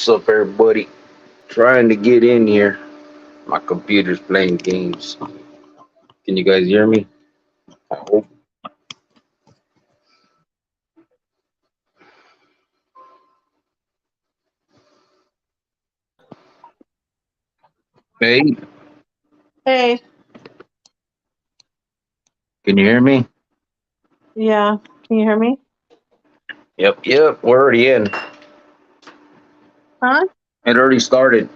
What's up, everybody? Trying to get in here. My computer's playing games. Can you guys hear me? I hope. Hey, Hey, can you hear me? yeah, can you hear me? Yep. We're already in. Huh? It already started.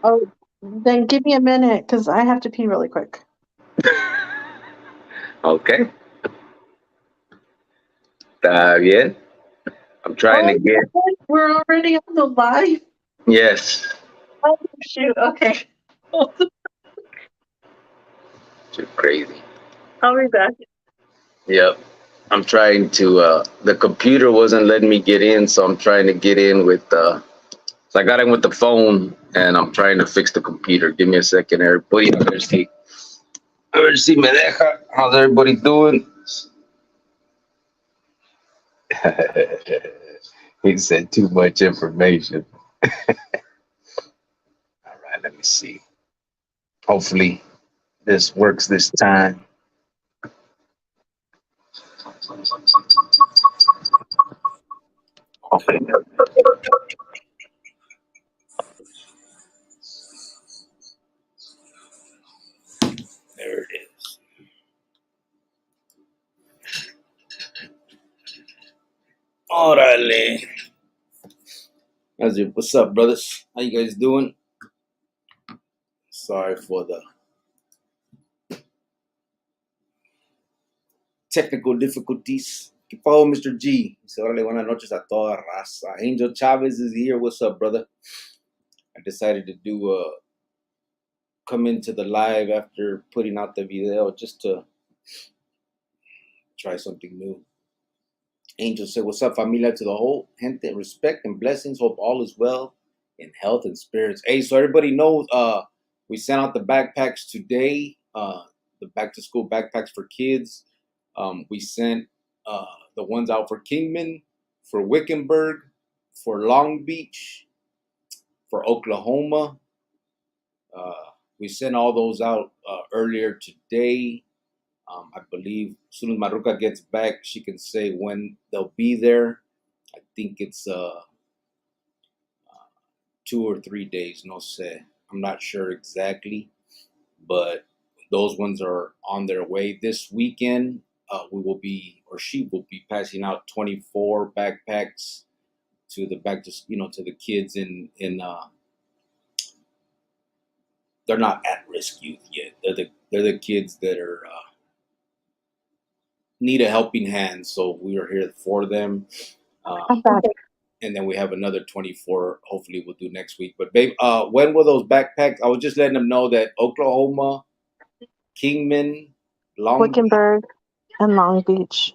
Oh, then give me a minute because I have to pee really quick. Okay. Está bien. I'm trying Oh, to get. we're already on the live? Yes. Oh, shoot. Okay. Too crazy. I'll be back. Yep. I'm trying to. The computer wasn't letting me get in, so I'm trying to get in with. So I got in with the phone, and I'm trying to fix the computer. Give me a second, everybody. A ver si me deja. How's everybody doing? He said too much information. All right, let me see. Hopefully this works this time. Okay. There it is. Órale. What's up, brothers? How you guys doing? Sorry for the technical difficulties. Que follow Mr. G. Dice, órale, buenas noches a toda raza. Angel Chavez is here. What's up, brother? I decided to come into the live after putting out the video just to try something new. Angel said, what's up, familia, to the whole gente, respect and blessings. Hope all is well in health and spirits. Hey, so everybody knows we sent out the backpacks today, the back to school backpacks for kids. We sent the ones out for Kingman, for Wickenburg, for Long Beach, for Oklahoma. We sent all those out earlier today. I believe as soon as Maruka gets back, she can say when they'll be there. I think it's 2 or 3 days, no sé. I'm not sure exactly, but those ones are on their way this weekend. She will be passing out 24 backpacks to the to the kids in they're not at risk youth yet. They're the kids that are need a helping hand. So we are here for them. I'm back. And then we have another 24. Hopefully, we'll do next week. But babe, when will those backpacks? I was just letting them know that Oklahoma, Kingman, Wickenburg and Long Beach.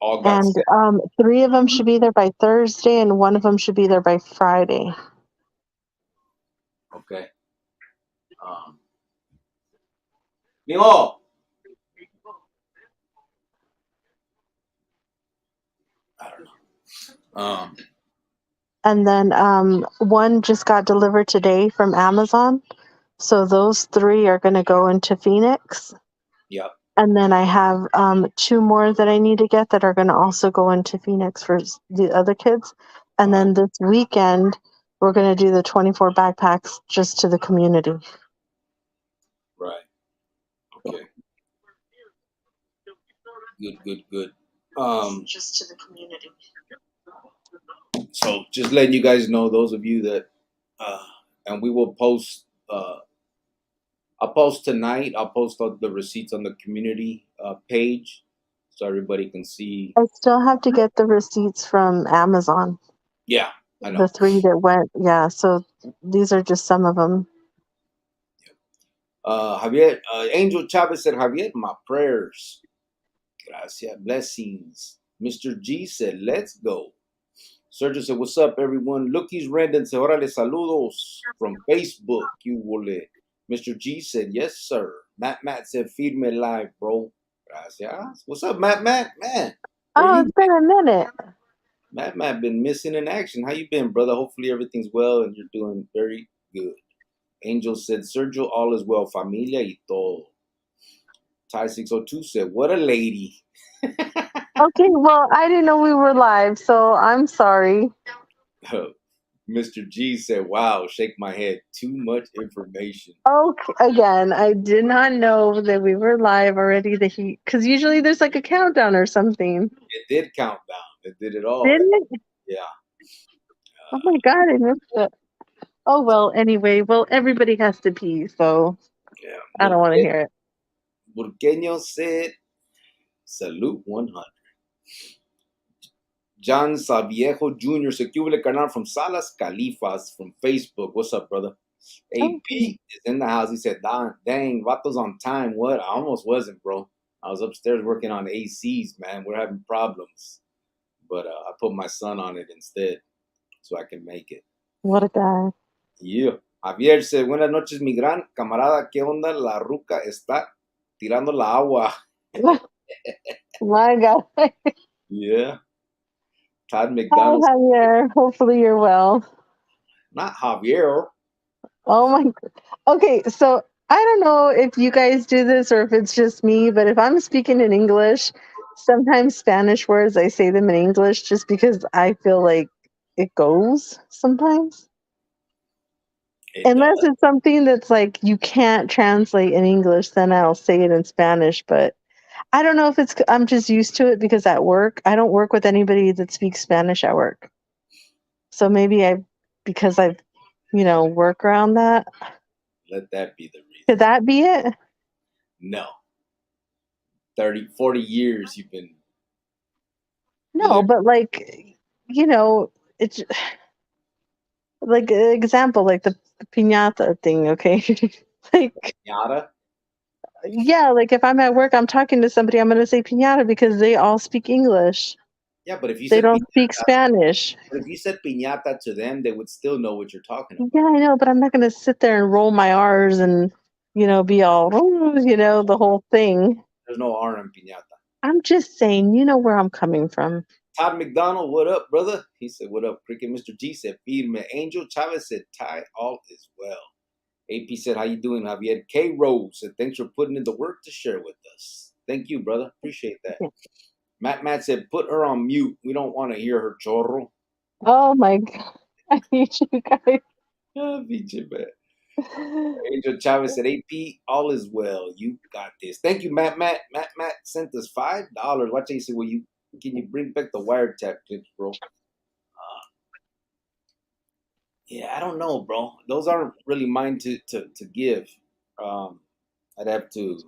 all got And set. 3 of them should be there by Thursday, and 1 of them should be there by Friday. Okay. Mimo. I don't know. And then 1 just got delivered today from Amazon. So those 3 are going to go into Phoenix. Yep. And then I have 2 more that I need to get that are going to also go into Phoenix for the other kids. And then this weekend, we're going to do the 24 backpacks just to the community. Right. Okay. Good. Just to the community. So just letting you guys know, those of you that, and we will post. I'll post tonight. I'll post the receipts on the community page, so everybody can see. I still have to get the receipts from Amazon. Yeah, I know. The 3 that went, yeah. So these are just some of them. Javier, Angel Chavez said, Javier, my prayers. Gracias, blessings. Mr. G said, let's go. Sergio said, what's up, everyone? Lookie's Rendon said, órale, saludos from Facebook. You will. Mr. G said, yes, sir. Matt said, feed me live, bro. Gracias. What's up, Matt? Man. Oh, it's been a minute. Matt been missing in action. How you been, brother? Hopefully everything's well and you're doing very good. Angel said, Sergio, all is well. Familia y todo. Ty 602 said, what a lady. Okay, well, I didn't know we were live, so I'm sorry. Mr. G said, wow, shake my head. Too much information. Okay, again, I did not know that we were live already. Because usually there's like a countdown or something. It did count down. It did it all. Didn't it? Yeah. Oh my God, I missed it. Oh well, anyway, well, everybody has to pee, so Yeah. I don't want to hear it. Burqueño said, salute 100. John Saviejo Jr. Secubile Carnal from Salas Califas from Facebook. What's up, brother? Oh, AP is in the house. He said, dang, Vato's on time. What? I almost wasn't, bro. I was upstairs working on ACs, man. We're having problems. But I put my son on it instead so I can make it. what a guy. Yeah. Javier said, buenas noches, mi gran camarada. ¿Qué onda? La ruca está tirando la agua. My God. Yeah. Todd Hi, McDonald. Javier. Hopefully you're well. Not Javier. Oh my. Okay, so I don't know if you guys do this or if it's just me, but if I'm speaking in English, sometimes Spanish words I say them in English just because I feel like it goes sometimes. Unless it's something that's like you can't translate in English, then I'll say it in Spanish. But I don't know if I'm just used to it because at work, I don't work with anybody that speaks Spanish at work. So maybe because I've, work around that. Let that be the reason. Could that be it? No. 30, 40 years you've been. No, but it's like an example, like the piñata thing, okay? Like, Piñata? yeah, like if I'm at work, I'm talking to somebody, I'm going to say piñata because they all speak English. Yeah, but if you They said don't speak piñata, Spanish. but if you said piñata to them, they would still know what you're talking about. Yeah, I know, but I'm not going to sit there and roll my R's and, be all, the whole thing. There's no R in piñata. I'm just saying, you know where I'm coming from. Todd McDonald, what up, brother? He said, what up, Cricket? Mr. G said, firme. Angel Chavez said, Ty, all is well. AP said, how you doing, Javier? K. Rose said, thanks for putting in the work to share with us. Thank you, brother. Appreciate that. Yeah. Matt said, put her on mute. We don't want to hear her chorro. Oh, my God. I hate you guys. Man. Angel Chavez said, AP, all is well. You got this. Thank you, Matt. Matt sent us $5. Watch he said, can you bring back the wiretap clips, bro? Yeah, I don't know, bro. Those aren't really mine to give. I'd have to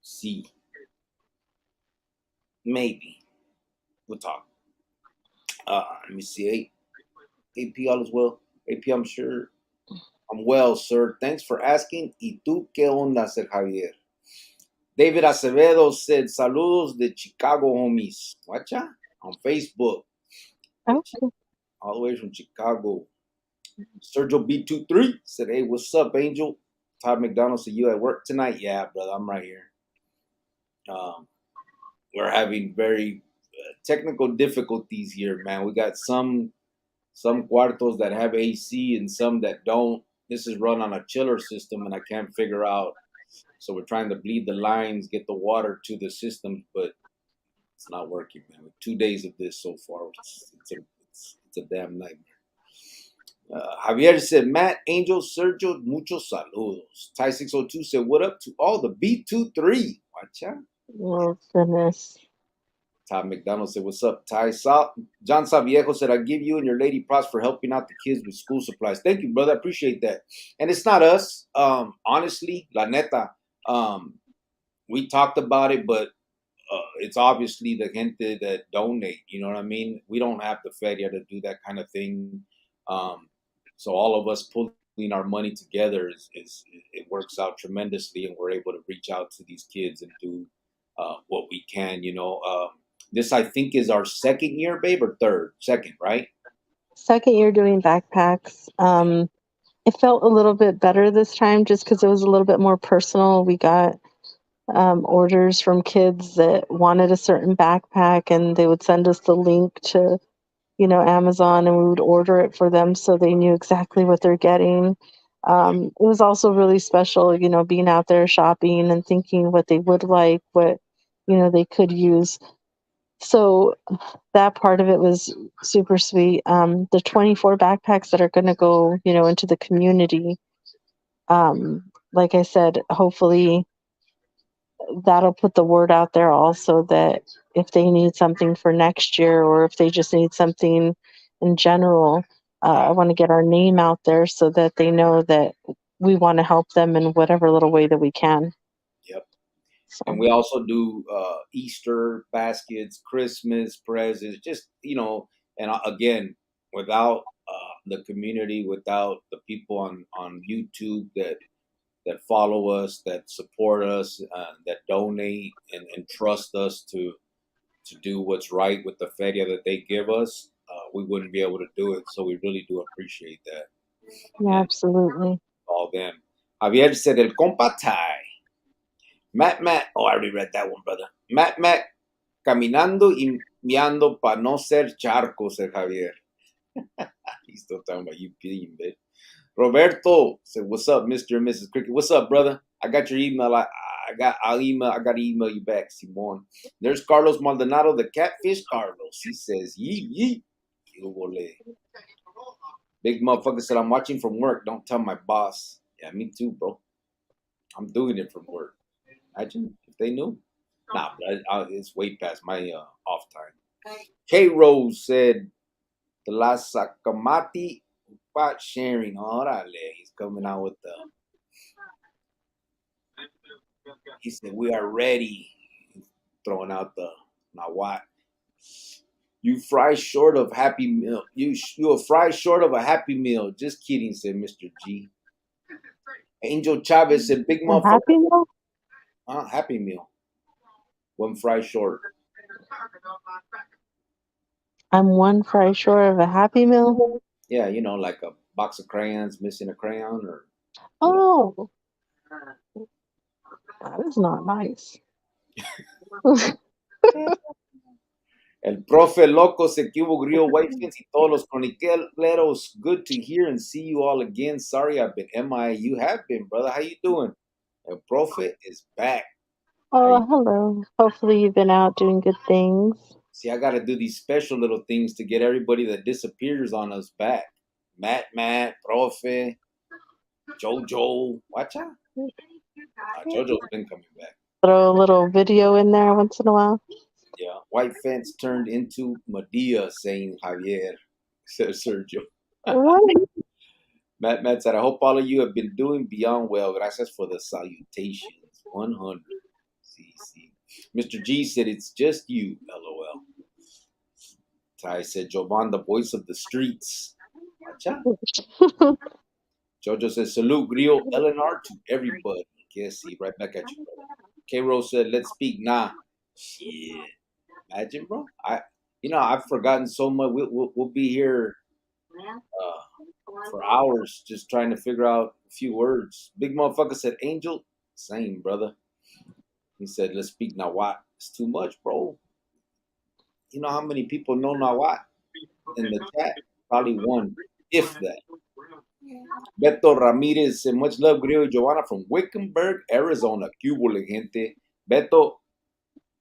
see. Maybe. We'll talk. Let me see. AP, all is well. AP, I'm sure. I'm well, sir. Thanks for asking. ¿Y tú qué onda, Sir Javier? David Acevedo said, saludos de Chicago, homies. Watcha? On Facebook. Okay. All the way from Chicago. Sergio B23 said, hey, what's up, Angel? Todd McDonald said, you at work tonight? Yeah, brother, I'm right here. We're having very technical difficulties here, man. We got some cuartos that have AC and some that don't. This is run on a chiller system, and I can't figure out. So we're trying to bleed the lines, get the water to the system, but it's not working, man. With 2 days of this so far, it's a damn nightmare. Javier said, Matt, Angel, Sergio, muchos saludos. Ty 602 said, what up to all the B23? Watch out. Oh, goodness. Todd McDonald said, what's up, Ty? John Saviejo said, I give you and your lady props for helping out the kids with school supplies. Thank you, brother. I appreciate that. And it's not us. Honestly, la neta, we talked about it, but it's obviously the gente that donate. You know what I mean? We don't have the feria to do that kind of thing. So all of us pulling our money together it works out tremendously, and we're able to reach out to these kids and do what we can. This I think is our second year, babe, or third? Second, right? Second year doing backpacks. It felt a little bit better this time just because it was a little bit more personal. We got orders from kids that wanted a certain backpack, and they would send us the link to, Amazon, and we would order it for them so they knew exactly what they're getting. It was also really special, being out there shopping and thinking what they would like, what, they could use. So that part of it was super sweet. The 24 backpacks that are going to go, into the community. Like I said, hopefully that'll put the word out there also that if they need something for next year, or if they just need something in general, I want to get our name out there so that they know that we want to help them in whatever little way that we can. Yep. And So we also do Easter baskets, Christmas presents, just, and again, without the community, without the people on YouTube that follow us, that support us, that donate and trust us to do what's right with the feria that they give us, we wouldn't be able to do it. So we really do appreciate that. yeah, And absolutely. all them. Javier said, El compa Ty. Matt. Oh, I already read that one, brother. Matt, caminando y miando para no ser charco, said Javier. He's still talking about you peeing, bitch. Roberto said, "What's up, Mr. and Mrs. Cricket? What's up, brother? I got your email. I got to email you back, Simon." There's Carlos Maldonado, the catfish Carlos. He says, "Yeet. Big motherfucker said, "I'm watching from work. Don't tell my boss." Yeah, me too, bro. I'm doing it from work. Imagine if they knew. Nah, but it's way past my off time. K Rose said, "The last Sakamati pot sharing." Orale. He's coming out with the. He said, "We are ready." Throwing out the nawat. You fry short of happy meal. You a fry short of a happy meal. Just kidding," said Mr. G. Angel Chavez said, "Big A motherfucker." happy meal? Happy meal. One fry short. I'm one fry short of a happy meal. Yeah, like a box of crayons missing a crayon, or you know. Oh, that is not nice. El profe loco se que hubo grill white fence y todos los chroniqueros. Good to hear and see you all again. Sorry I've been MIA. You have been, brother. How you doing? El profe is back. Oh, hello. Hopefully you've been out doing good things. See, I got to do these special little things to get everybody that disappears on us back. Matt, profe, Jojo. Watch out. Jojo's been coming back. Throw a little video in there once in a while. Yeah. White fence turned into Medea, saying Javier, said Sergio. What? Matt said, "I hope all of you have been doing beyond well. Gracias for the salutations." 100. See. Mr. G said, "It's just you, LOL." Ty said, "Jovan, the voice of the streets." Watch out. Jojo says, "Salute, Grio, LNR to everybody." Yes, see, right back at you, brother. K-Rose said, "Let's speak." Nah. Shit. Imagine, bro. I've forgotten so much. We'll be here for hours just trying to figure out a few words. Big motherfucker said, "Angel." Same, brother. He said, "Let's speak Nawat." It's too much, bro. You know how many people know Nawat in the chat? Probably one, if that. Beto Ramirez said, "Much love, Grio y Giovanna from Wickenburg, Arizona." Cubole, gente. Beto,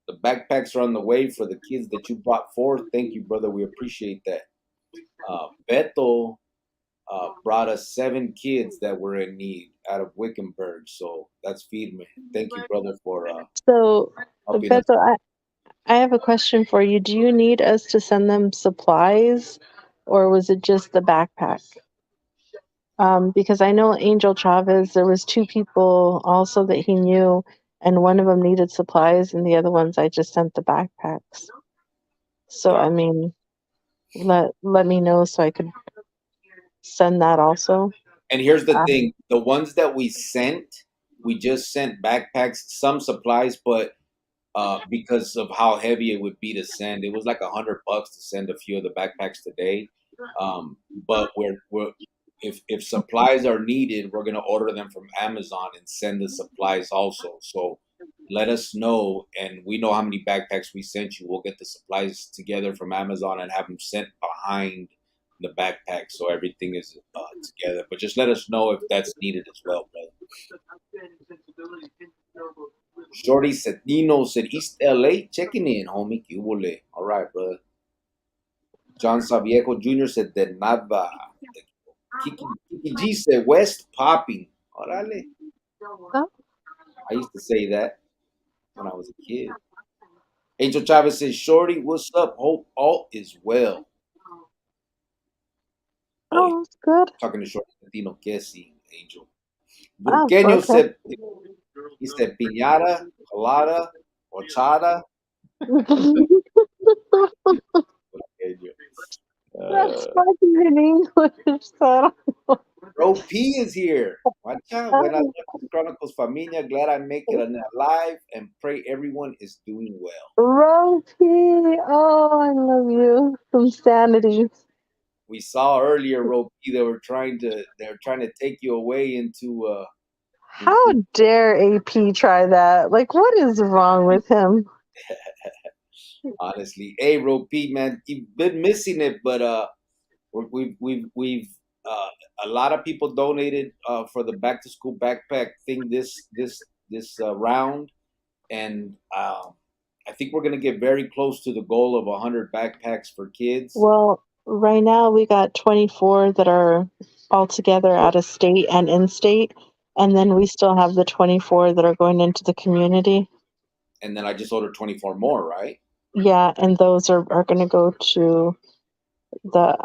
the backpacks are on the way for the kids that you brought forth. Thank you, brother. We appreciate that. Beto brought us 7 kids that were in need out of Wickenburg. So that's feed me. Thank you, brother, for So, helping us. Beto, I have a question for you. Do you need us to send them supplies, or was it just the backpack? Because I know Angel Chavez, there was 2 people also that he knew, and one of them needed supplies, and the other ones I just sent the backpacks. So, I mean, let me know so I could send that also. And here's the thing: the ones that we just sent backpacks, some supplies, but because of how heavy it would be to send, it was like $100 to send a few of the backpacks today. But we're if supplies are needed, we're gonna order them from Amazon and send the supplies also. So let us know, and we know how many backpacks we sent you. We'll get the supplies together from Amazon and have them sent behind the backpack so everything is together. But just let us know if that's needed as well, brother. Shorty said, Nino said, East LA, checking in, homie. Que hubole. All right, brother. John Saviejo Jr. said, De nada. Kiki G said, West popping. Orale. Oh, I used to say that when I was a kid. Angel Chavez says, Shorty, what's up? Hope all is well. Oh, yeah. oh, that's good. Talking to Shorty Latino Kessie, Angel. Oh, Burqueño okay. said, he said, piñata, colada, horchata. Burqueño. That's Uh, fucking in English. So Bro P is here. Watch out. Buenas oh, noches, Chronicles Familia. Glad I make it alive and pray everyone is doing well. Rosie, oh, I love you. Some sanity. We saw earlier, Ro P, they were trying to take you away How into dare AP try that? Like, what is wrong with him? honestly. Hey, Ro P, man, you've been missing it, but we've a lot of people donated for the back to school backpack thing this round, and I think we're gonna get very close to the goal of 100 backpacks for kids. Well, right now we got 24 that are all together out of state and in state, and then we still have the 24 that are going into the community. And then I just ordered 24 more, right? Yeah, and those are going to go to the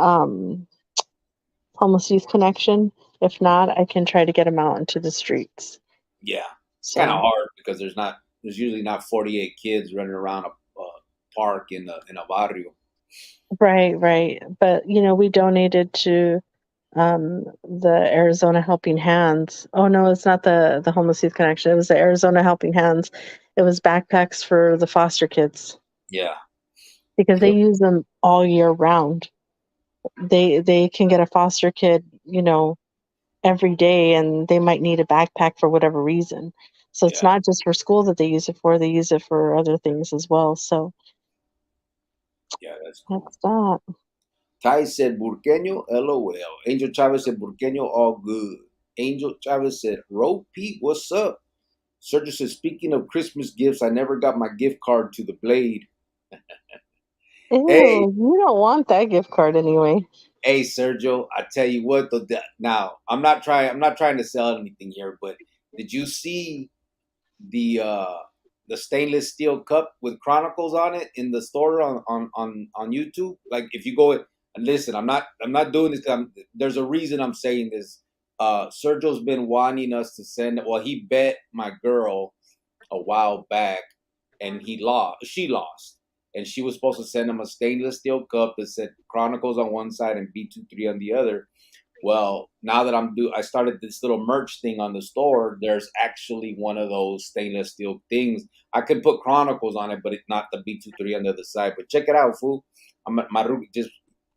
homeless youth connection. If not, I can try to get them out into the streets. Yeah, it's kind of So hard because there's usually not 48 kids running around a park in a barrio. right. But we donated to the Arizona Helping Hands. Oh no, it's not the homeless youth connection. It was the Arizona Helping Hands. It was backpacks for the foster kids Yeah, because they yep, use them all year round. They can get a foster kid, every day, and they might need a backpack for whatever reason. So it's yeah, not just for school that they use it for, they use it for other things as well. So yeah. That's cool. that's that. Kai said Burqueño, LOL. Angel Chavez said Burqueño, all good. Angel Chavez said, Ro Pete, what's up? Sergio said, speaking of Christmas gifts, I never got my gift card to the Blade. Hey, Ew, you don't want that gift card anyway. hey, Sergio, I tell you what, though, now I'm not trying to sell anything here, but did you see the uh the stainless steel cup with Chronicles on it in the store on YouTube? Like, if you go and listen, I'm not doing this 'cause there's a reason I'm saying this. Sergio's been wanting us to send. Well, he bet my girl a while back, and she lost, and she was supposed to send him a stainless steel cup that said Chronicles on one side and B23 on the other. Well, now that I started this little merch thing on the store. There's actually one of those stainless steel things. I could put Chronicles on it, but it's not the B23 on the other side. But check it out, fool.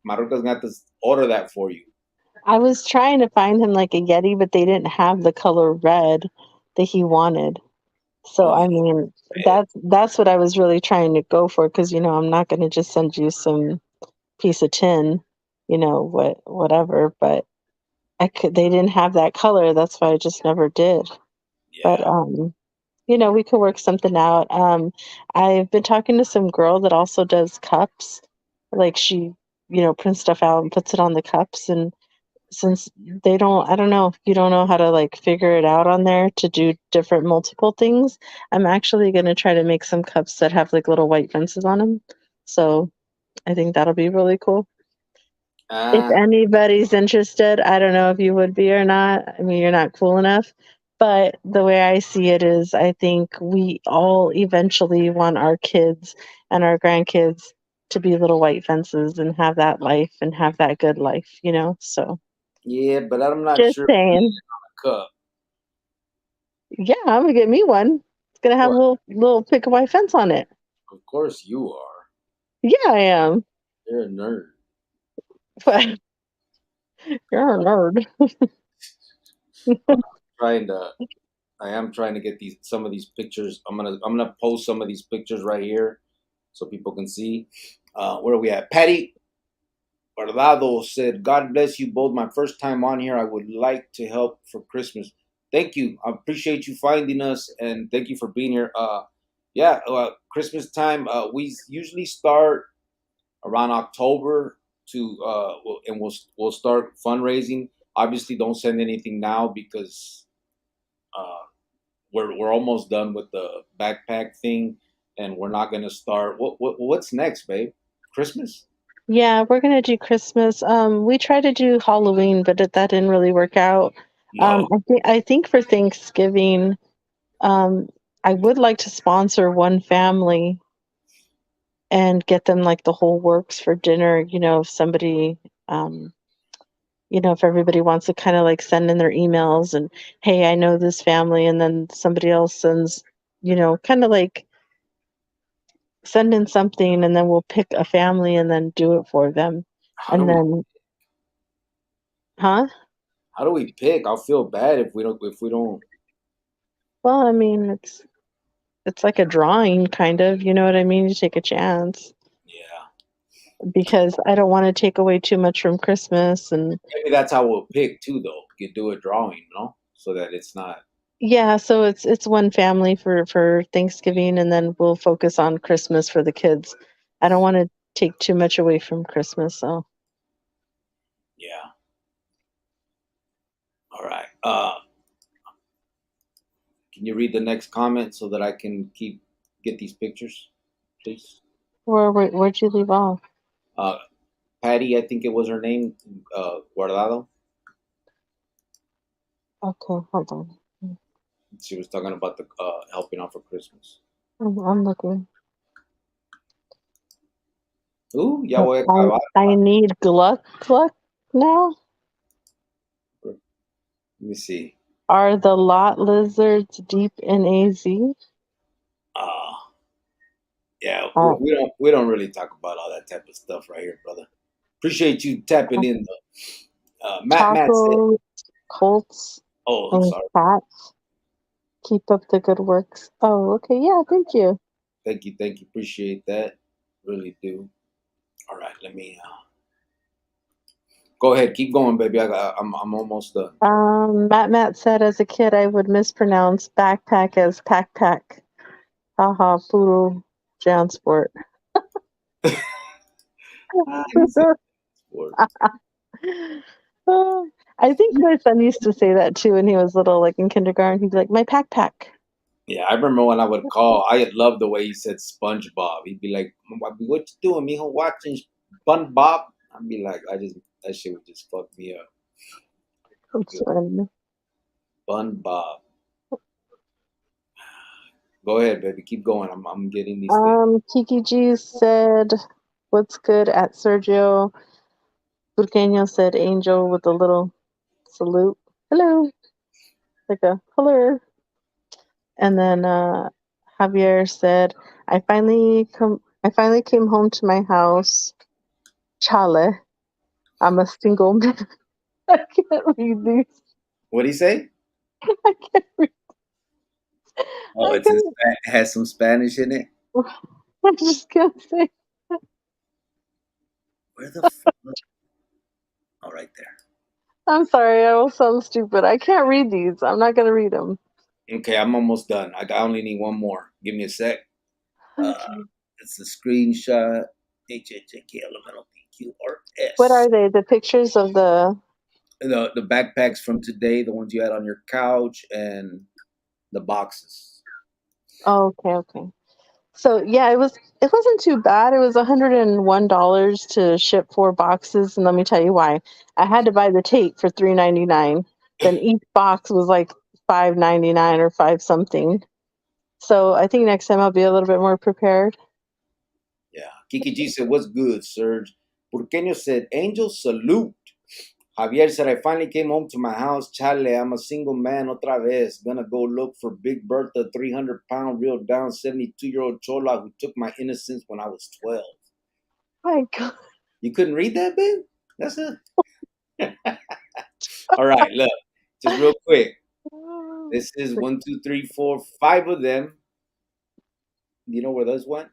Maruka's got to order that for you. I was trying to find him like a Yeti, but they didn't have the color red that he wanted. So Oh, I you mean, red. that's what I was really trying to go for because I'm not going to just send you some piece of tin, whatever. But they didn't have that color. That's why I just never did. But Yeah. we could work something out. I've been talking to some girl that also does cups. Like she, prints stuff out and puts it on the cups. And since they don't, I don't know, if you don't know how to like figure it out on there to do different multiple things, I'm actually going to try to make some cups that have like little white fences on them. So I think that'll be really cool. If Uh, anybody's interested, I don't know if you would be or not. I mean, you're not cool enough. But the way I see it is, I think we all eventually want our kids and our grandkids to be little white fences and have that life and have that good life. So yeah, but I'm not just sure if we need saying, a cup. yeah, I'm gonna get me one. It's gonna have a What? little picket white fence on it. Of course you are. Yeah, I am. You're a nerd. But you're a nerd. I'm trying to. I am trying to get some of these pictures. I'm gonna post some of these pictures right here so people can see. Where are we at? Patty Guardado said, "God bless you both. My first time on here. I would like to help for Christmas. Thank you. I appreciate you finding us, and thank you for being here. Yeah, Christmas time. We usually start around October and we'll start fundraising. Obviously, don't send anything now because uh, we're almost done with the backpack thing, and we're not gonna start. What's next, babe? Christmas? Yeah, we're gonna do Christmas. We tried to do Halloween, but that didn't really work out. No. I think for Thanksgiving, um, I would like to sponsor one family and get them like the whole works for dinner. If somebody, um, if everybody wants to kind of like send in their emails and, hey, I know this family, and then somebody else sends, kind of like send in something, and then we'll pick a family and then do it for them. How do And we? then, huh? How do we pick? I'll feel bad if we don't. If we don't. Well, I mean, it's like a drawing kind of, you know what I mean? You take a chance Yeah. because I don't want to take away too much from Christmas. And Maybe that's how we'll pick too, though. You do a drawing, no, so that it's not. yeah, so it's one family for Thanksgiving, and then we'll focus on Christmas for the kids. I don't want to take too much away from Christmas, so Yeah. All right. Can you read the next comment so that I can get these pictures, please? where'd you leave off? Uh, Patty, I think it was her name. Guardado. Okay, hold on. She was talking about the helping out for Christmas. I'm looking. Ya voy a I acabar. I need Gluck now. Let me see. Are the lot lizards deep in AZ? Uh, yeah, Uh, we don't really talk about all that type of stuff right here, brother. Appreciate you tapping in. Matt said, Taco Colts "Oh, I'm and sorry. cats. Keep up the good works. Oh, okay. Yeah, thank you. Thank you. Appreciate that. Really do. All right, let me go ahead. Keep going, baby. I'm almost done. Matt said as a kid I would mispronounce backpack as pack. Haha, poodle Jansport. You said sport. I think my son used to say that too when he was little, like in kindergarten. He'd be like, my pack. Yeah, I remember when I would call. I loved the way he said SpongeBob. He'd be like, "What you doing, mijo? Watching SpongeBob?" I'd be like, that shit would just fuck me up. Be like, SpongeBob. Go ahead, baby. Keep going. I'm getting these things. Kiki G said, what's good at Sergio? Burqueño said, Angel with a little salute. Hello. Like a hello. And then Javier said, I finally came home to my house. Chale. I'm a single man. I can't read these. What do you say? I can't read. Oh, I it's can't. it has some Spanish in it. I just can't say. Where the fuck? Oh, right there. I'm sorry. I will sound stupid. I can't read these. I'm not gonna read them. Okay, I'm almost done. I only need one more. Give me a sec. Uh, Okay. it's a screenshot. HHK elemental What PQRS. are they? The pictures of the. The backpacks from today, the ones you had on your couch, and the boxes. Oh, okay. So yeah, it wasn't too bad. It was $101 to ship 4 boxes, and let me tell you why. I had to buy the tape for $3.99. Then each box was like $5.99 or five something. So I think next time I'll be a little bit more prepared. Yeah. Kiki G said, "What's good, Serge?" Burqueño said, "Angel salute." Javier said, "I finally came home to my house. Chale, I'm a single man otra vez. Gonna go look for Big Bertha, 300-pound, real down, 72-year-old chola who took my innocence when I was 12. My God. You couldn't read that, babe? That's it. All right, look, just real quick. This is 1, 2, 3, 4, 5 of them. You know where those went?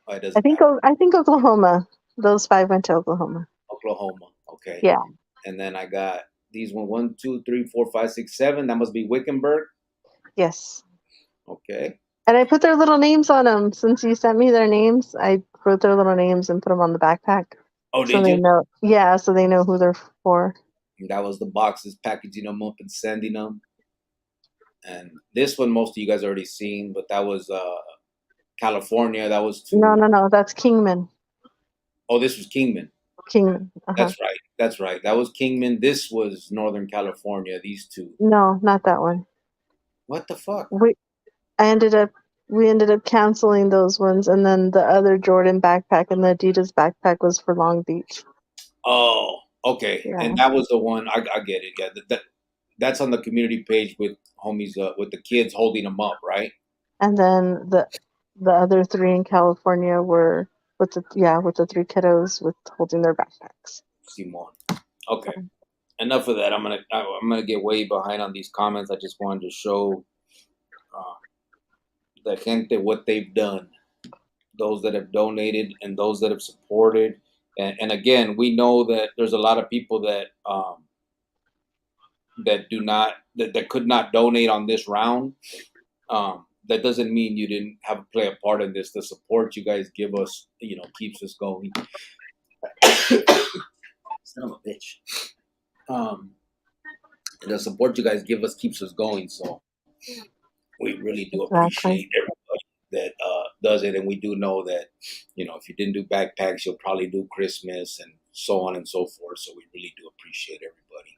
Oh, it doesn't matter. I think Oklahoma. Those 5 went to Oklahoma. Oklahoma. Okay. Yeah. And then I got these 1, 2, 3, 4, 5, 6, 7. That must be Wickenburg. Yes. Okay. And I put their little names on them. Since you sent me their names, I wrote their little names and put them on the backpack. Oh, So did they you? know. Yeah, so they know who they're for. That was the boxes, packaging them up and sending them. And this one, most of you guys already seen, but that was California. That was to. No. That's Kingman. Oh, this was Kingman. Kingman. That's right. That's right. That was Kingman. This was Northern California. These two. No, not that one. What the fuck? We ended up canceling those ones, and then the other Jordan backpack and the Adidas backpack was for Long Beach. Oh, okay. Yeah. And that was the one. I get it. Yeah, that's on the community page with homies, with the kids holding them up, right? And then the other 3 in California were with the 3 kiddos with holding their backpacks. Simon. Okay. Enough of that. I'm gonna get way behind on these comments. I just wanted to show the gente what they've done. Those that have donated and those that have supported. And again, we know that there's a lot of people that that could not donate on this round. That doesn't mean you didn't have to play a part in this. The support you guys give us, keeps us going. Son of a bitch. The support you guys give us keeps us going. So we really do appreciate everybody that does it. And we do know that, if you didn't do backpacks, you'll probably do Christmas and so on and so forth. So we really do appreciate everybody.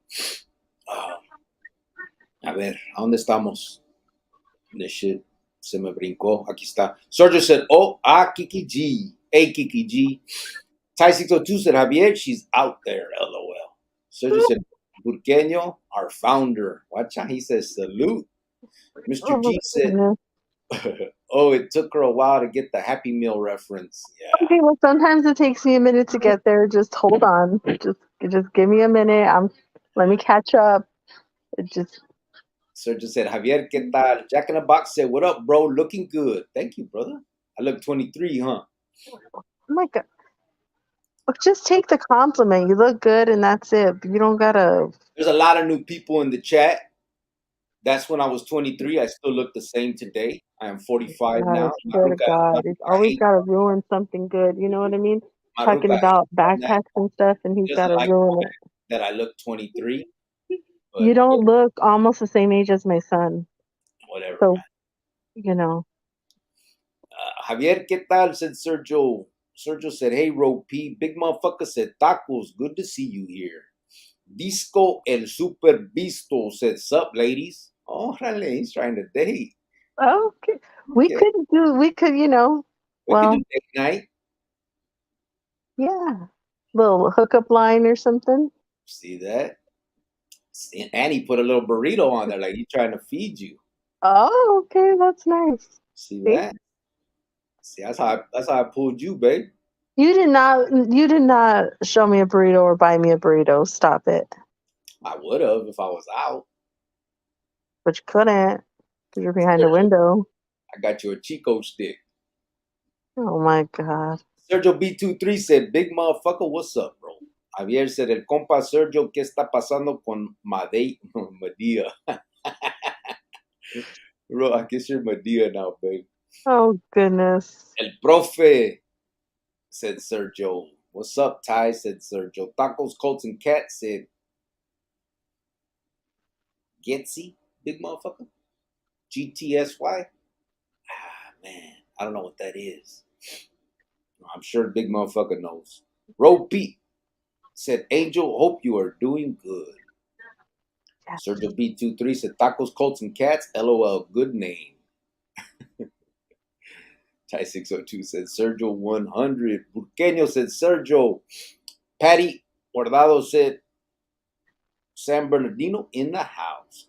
A ver, ¿a dónde estamos? This shit se me brincó. Aquí está. Sergio said, Kiki G. Hey, Kiki G. Ty602 said, Javier, she's out there, LOL. Sergio said, Burqueño, our founder. Watch out. He says, salute. Mr. G said, it took her a while to get the Happy Meal reference. Yeah. Okay, well, sometimes it takes me a minute to get there. Just hold on. Just give me a minute. Let me catch up. Sergio said, Javier, ¿qué tal? Jack in the Box said, what up, bro? Looking good. Thank you, brother. I look 23, huh? Oh my God. Just take the compliment. You look good, and that's it. You don't gotta. There's a lot of new people in the chat. That's when I was 23. I still look the same today. I am 45 now. God, it's always got to ruin something good. You know what I mean? Talking about backpacks and stuff, and he's got to ruin it. That I look 23. You don't look almost the same age as my son. Whatever. So, Javier, ¿qué tal? Said Sergio. Sergio said, hey, Ro P. Big motherfucker said, tacos. Good to see you here. Disco El Super Visto said, sup, ladies? Oh, he's trying to date. Okay. We could, We could do date night. Yeah. Little hookup line or something. See that? And he put a little burrito on there, like he's trying to feed you. Oh, okay. That's nice. See that? See, that's how I pulled you, babe. You did not show me a burrito or buy me a burrito. Stop it. I would have if I was out. But you couldn't because you're behind a window. I got you a Chico stick. Oh my God. Sergio B23 said, big motherfucker, what's up, bro? Javier said, el compa Sergio, ¿qué está pasando con Madea? Bro, I guess you're Madea now, babe. Oh, goodness. El profe, said Sergio. What's up, Ty? Said Sergio. Tacos, Colts, and Cats said, Getsy, big motherfucker. GTSY. Man, I don't know what that is. I'm sure big motherfucker knows. Ro Pete said, Angel, hope you are doing good. Yeah. Sergio B23 said, Tacos, Colts, and Cats. LOL, good name. Ty602 said, Sergio 100. Burqueño said, Sergio. Patty Guardado said, San Bernardino in the house.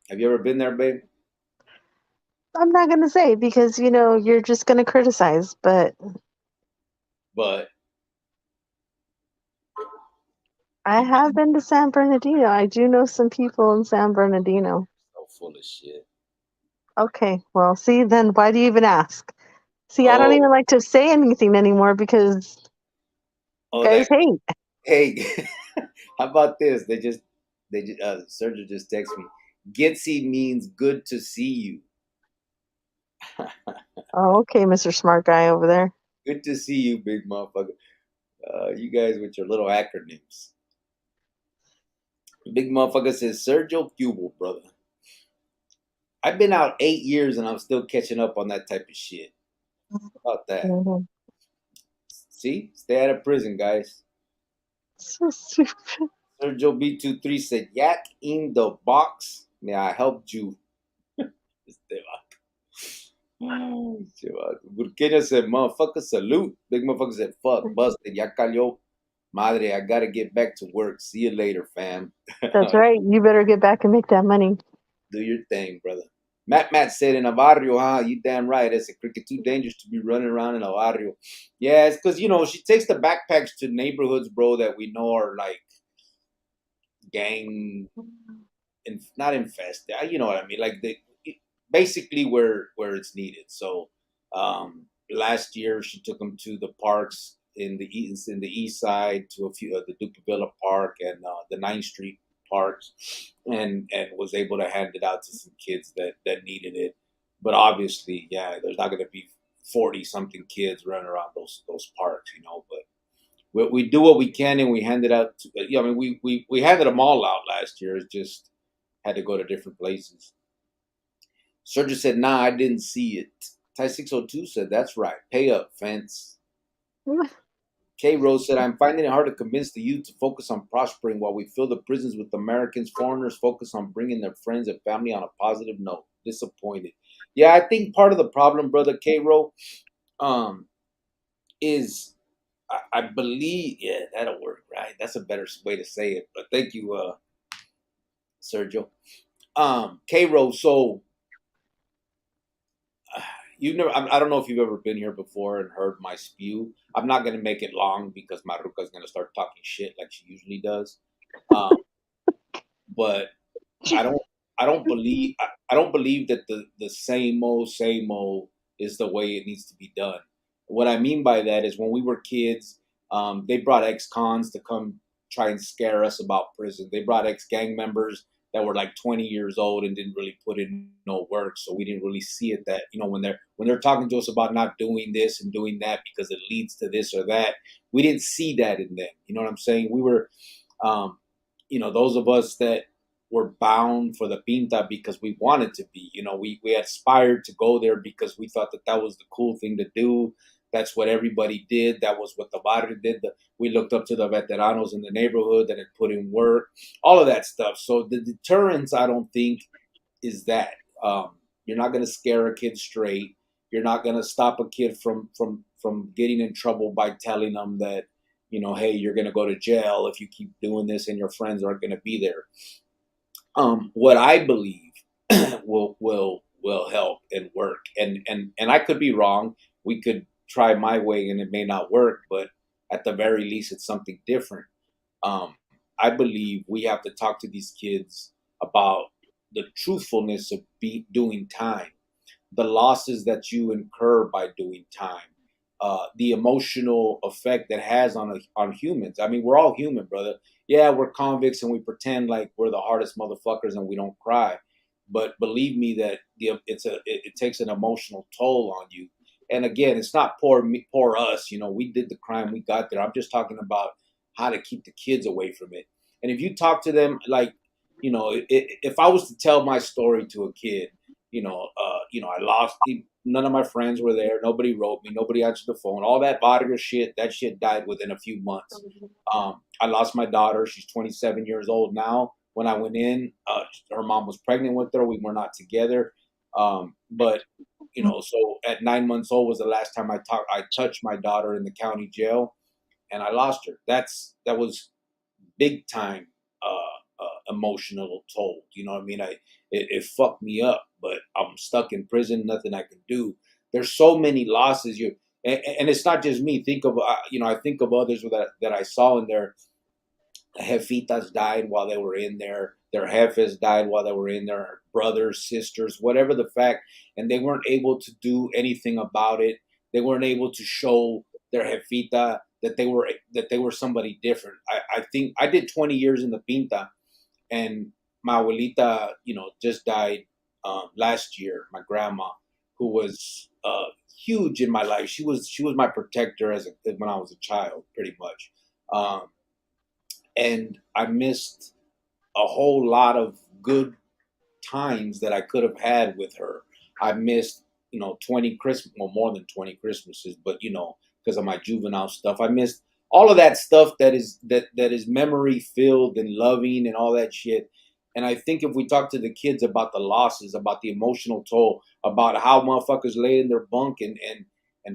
Have you ever been there, babe? I'm not going to say because, you're just going to criticize, but. I have been to San Bernardino. I do know some people in San Bernardino. So full of shit. Okay, well, see, then why do you even ask? See, I don't even Oh, like to say anything anymore because you oh, guys that. hate. Hey, how about this? Sergio just texted me. Gitsy means good to see you. Oh, okay, Mr. Smart Guy over there. Good to see you, big motherfucker. You guys with your little acronyms. Big motherfucker says Sergio Cubo, brother. I've been out 8 years and I'm still catching up on that type of shit. How about that? Mhm. See? Stay out of prison, guys. So stupid. Sergio B23 said, Yak in the box. May I helped you. Este Burkina said, motherfucker, salute. Big motherfucker said, fuck, busted. Ya cayó. Madre, I gotta get back to work. See you later, fam. That's right. You better get back and make that money. Do your thing, brother. Matt said in a barrio, huh? You damn right. It's a cricket too dangerous to be running around in a barrio. Yeah, it's because, she takes the backpacks to neighborhoods, bro, that we know are like gang, not infested. You know what I mean? Like basically where it's needed. So last year she took them to the parks in the east side to a few the Duke Park and the 9th Street parks, and was able to hand it out to some kids that needed it. But obviously, yeah, there's not going to be 40 something kids running around those parks, But we do what we can and we hand it out. I mean, we handed them all out last year. It just had to go to different places. Sergio said, nah, I didn't see it. Ty 602 said, that's right. Pay up, fence. K Rose said, I'm finding it hard to convince the youth to focus on prospering while we fill the prisons with Americans. Foreigners focus on bringing their friends and family on a positive note. Disappointed. Yeah, I think part of the problem, brother K Rose, is I believe, yeah, that'll work, right? That's a better way to say it. But thank you, Sergio. K Rose, so you've never, I don't know if you've ever been here before and heard my spew. I'm not going to make it long because Maruka's going to start talking shit like she usually does. Um, but I don't, I don't believe that the same old is the way it needs to be done. What I mean by that is when we were kids, they brought ex-cons to come try and scare us about prison. They brought ex-gang members that were like 20 years old and didn't really put in no work, so we didn't really see it. That when they're talking to us about not doing this and doing that because it leads to this or that, we didn't see that in them. You know what I'm saying? We were, um, those of us that were bound for the pinta because we wanted to be. We aspired to go there because we thought that was the cool thing to do. That's what everybody did. That was what the barrio did. We looked up to the veteranos in the neighborhood that had put in work, all of that stuff. So the deterrence, I don't think, is that. You're not going to scare a kid straight. You're not going to stop a kid from getting in trouble by telling them that, hey, you're going to go to jail if you keep doing this, and your friends aren't going to be there. What I believe will help and work, and I could be wrong. We could try my way and it may not work, but at the very least, it's something different. Um, I believe we have to talk to these kids about the truthfulness of doing time, the losses that you incur by doing time, the emotional effect that has on humans. I mean, we're all human, brother. Yeah, we're convicts and we pretend like we're the hardest motherfuckers and we don't cry. But believe me that it takes an emotional toll on you. And again, it's not poor us. We did the crime, we got there. I'm just talking about how to keep the kids away from it. And if you talk to them, like, if I was to tell my story to a kid, I lost. None of my friends were there. Nobody wrote me. Nobody answered the phone. All that vodka shit. That shit died within a few months. I lost my daughter. She's 27 years old now. When I went in, her mom was pregnant with her. We were not together. But so at 9 months old was the last time I touched my daughter in the county jail, and I lost her. That was big time emotional toll. You know what I mean? It fucked me up, but I'm stuck in prison. Nothing I can do. There's so many losses. And it's not just me. Think of I think of others that I saw in there. jefitas died while they were in there. Their jefes died while they were in there. Brothers, sisters, whatever the fact, and they weren't able to do anything about it. They weren't able to show their jefita that they were somebody different. I think I did 20 years in the pinta, and my abuelita, just died last year. My grandma, who was huge in my life, she was my protector when I was a child, pretty much. Um, and I missed a whole lot of good times that I could have had with her. I missed, 20 Christmas, well, more than 20 Christmases, but because of my juvenile stuff, I missed all of that stuff that is memory filled and loving and all that shit. And I think if we talk to the kids about the losses, about the emotional toll, about how motherfuckers lay in their bunk and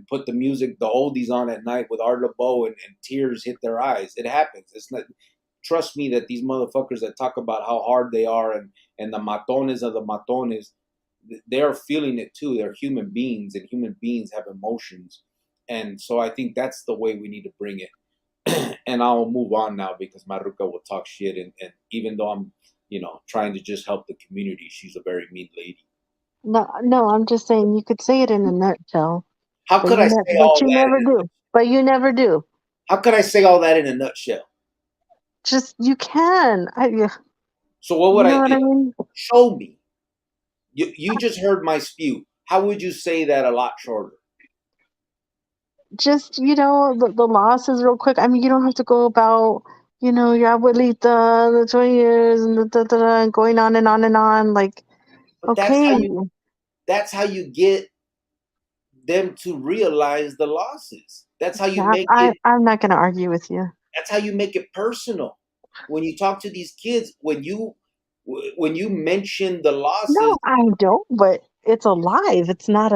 put the music, the oldies on at night with Art LeBeau, and tears hit their eyes. It happens. It's not. Trust me that these motherfuckers that talk about how hard they are and the matones of the matones, they're feeling it too. They're human beings, and human beings have emotions. And so I think that's the way we need to bring it. And I'll move on now because Maruka will talk shit. And even though I'm, trying to just help the community, she's a very mean lady. No, no, I'm just saying you could say it in a nutshell, How but could I say but all you that? never do. But you never do. How could I say all that in a nutshell? Just you can. So what You would know what I mean? show me? You just heard my spew. How would you say that a lot shorter? Just the losses real quick. I mean, you don't have to go about your abuelita, the 20 years, and and going on and on and on. Like, But okay, that's how you get them to realize the losses. That's how you yeah, make it. I'm not gonna argue with you. That's how you make it personal. When you talk to these kids, when you mention the losses, No, I don't. But it's alive. It's not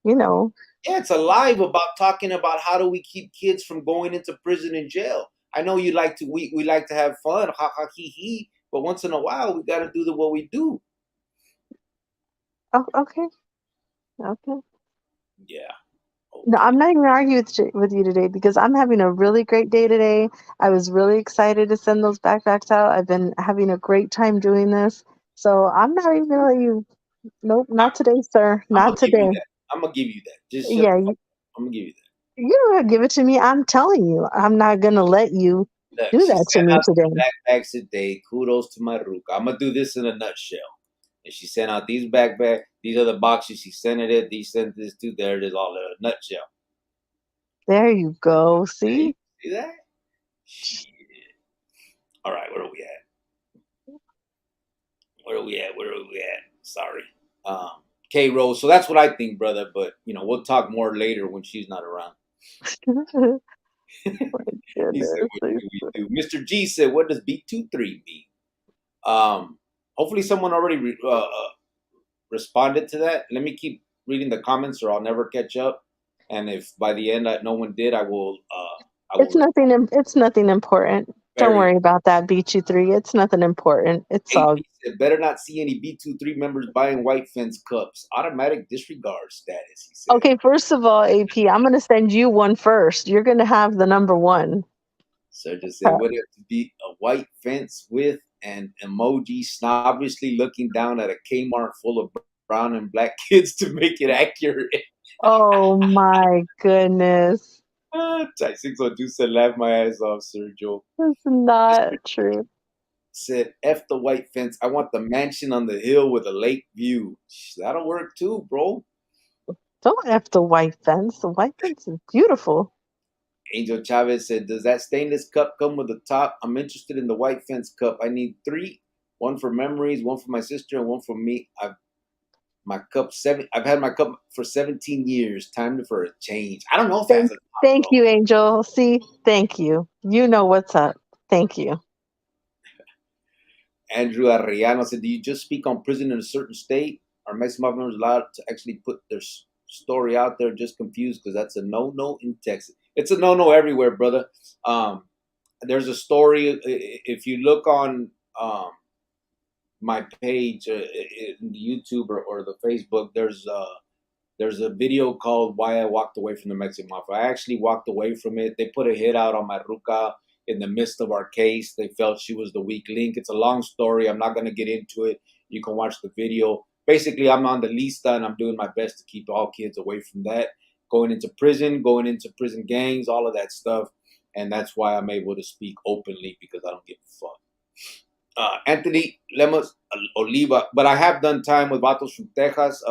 you know. yeah, it's alive about talking about how do we keep kids from going into prison and jail. I know you like to we like to have fun, ha ha he he, but once in a while we got to do what we do. Oh, okay, okay. Yeah. No, Okay. I'm not even gonna argue with you today because I'm having a really great day today. I was really excited to send those backpacks out. I've been having a great time doing this. So I'm not even gonna let you. Nope, not today, sir. I'm Not gonna give you today. that. I'm gonna give you that. Just shut Yeah, the fuck up. I'm gonna give you you don't have to give it to me. I'm telling you, I'm not gonna let you that. Look, do she that to sent me out today. these backpacks today. Kudos to Maruka. I'm gonna do this in a nutshell. And she sent out these backpacks. These are the boxes she sent it. These sent this to. There it is, all in a nutshell. There you go. Hey, See? see that? Shit. All right, where are we at? Where are we at? Where are we at? Sorry. K Rose. So that's what I think, brother. But we'll talk more later when she's not around. He said, Goodness. "What do we do?" Mr. G said, "What does B23 mean?" Hopefully, someone already responded to that. Let me keep reading the comments, or I'll never catch up. And if by the end no one did, I will. I will It's nothing. It's nothing important. Don't very. worry about that. B23. It's nothing important. It's AP all said, "Better not see any B23 members buying white fence cups. Automatic disregard status." He said. okay. First of all, AP, I'm gonna send you one first. You're gonna have the number one. So just said, "Would it have to be a white fence with an emoji snobbishly looking down at a Kmart full of brown and black kids to make it accurate?" Oh my goodness. Type 602 said, "Laugh my ass off, Sergio." That's not true. Said, "F the white fence. I want the mansion on the hill with a lake view." That'll work too, bro. Don't F the white fence. The white fence is beautiful. Angel Chavez said, "Does that stainless cup come with a top? I'm interested in the white fence cup. I need 3. One for memories, one for my sister, and one for me. I've had my cup for 17 years. Time for a change." I don't know if it has Thank, a top, thank bro. you, Angel. See, thank you. You know what's up. Thank you. Andrew Arellano said, "Do you just speak on prison in a certain state? Are Mexican Mafia members allowed to actually put their story out there?" Just confused because that's a no-no in Texas. It's a no-no everywhere, brother. There's a story. If you look on my page in the YouTube or the Facebook, there's a video called "Why I Walked Away from the Mexican Mafia." I actually walked away from it. They put a hit out on my ruca. in the midst of our case. They felt she was the weak link. It's a long story. I'm not going to get into it. You can watch the video. Basically, I'm on the lista, and I'm doing my best to keep all kids away from that. Going into prison gangs, all of that stuff. And that's why I'm able to speak openly, because I don't give a fuck. Anthony Lemos Oliva, but I have done time with Vatos from Texas,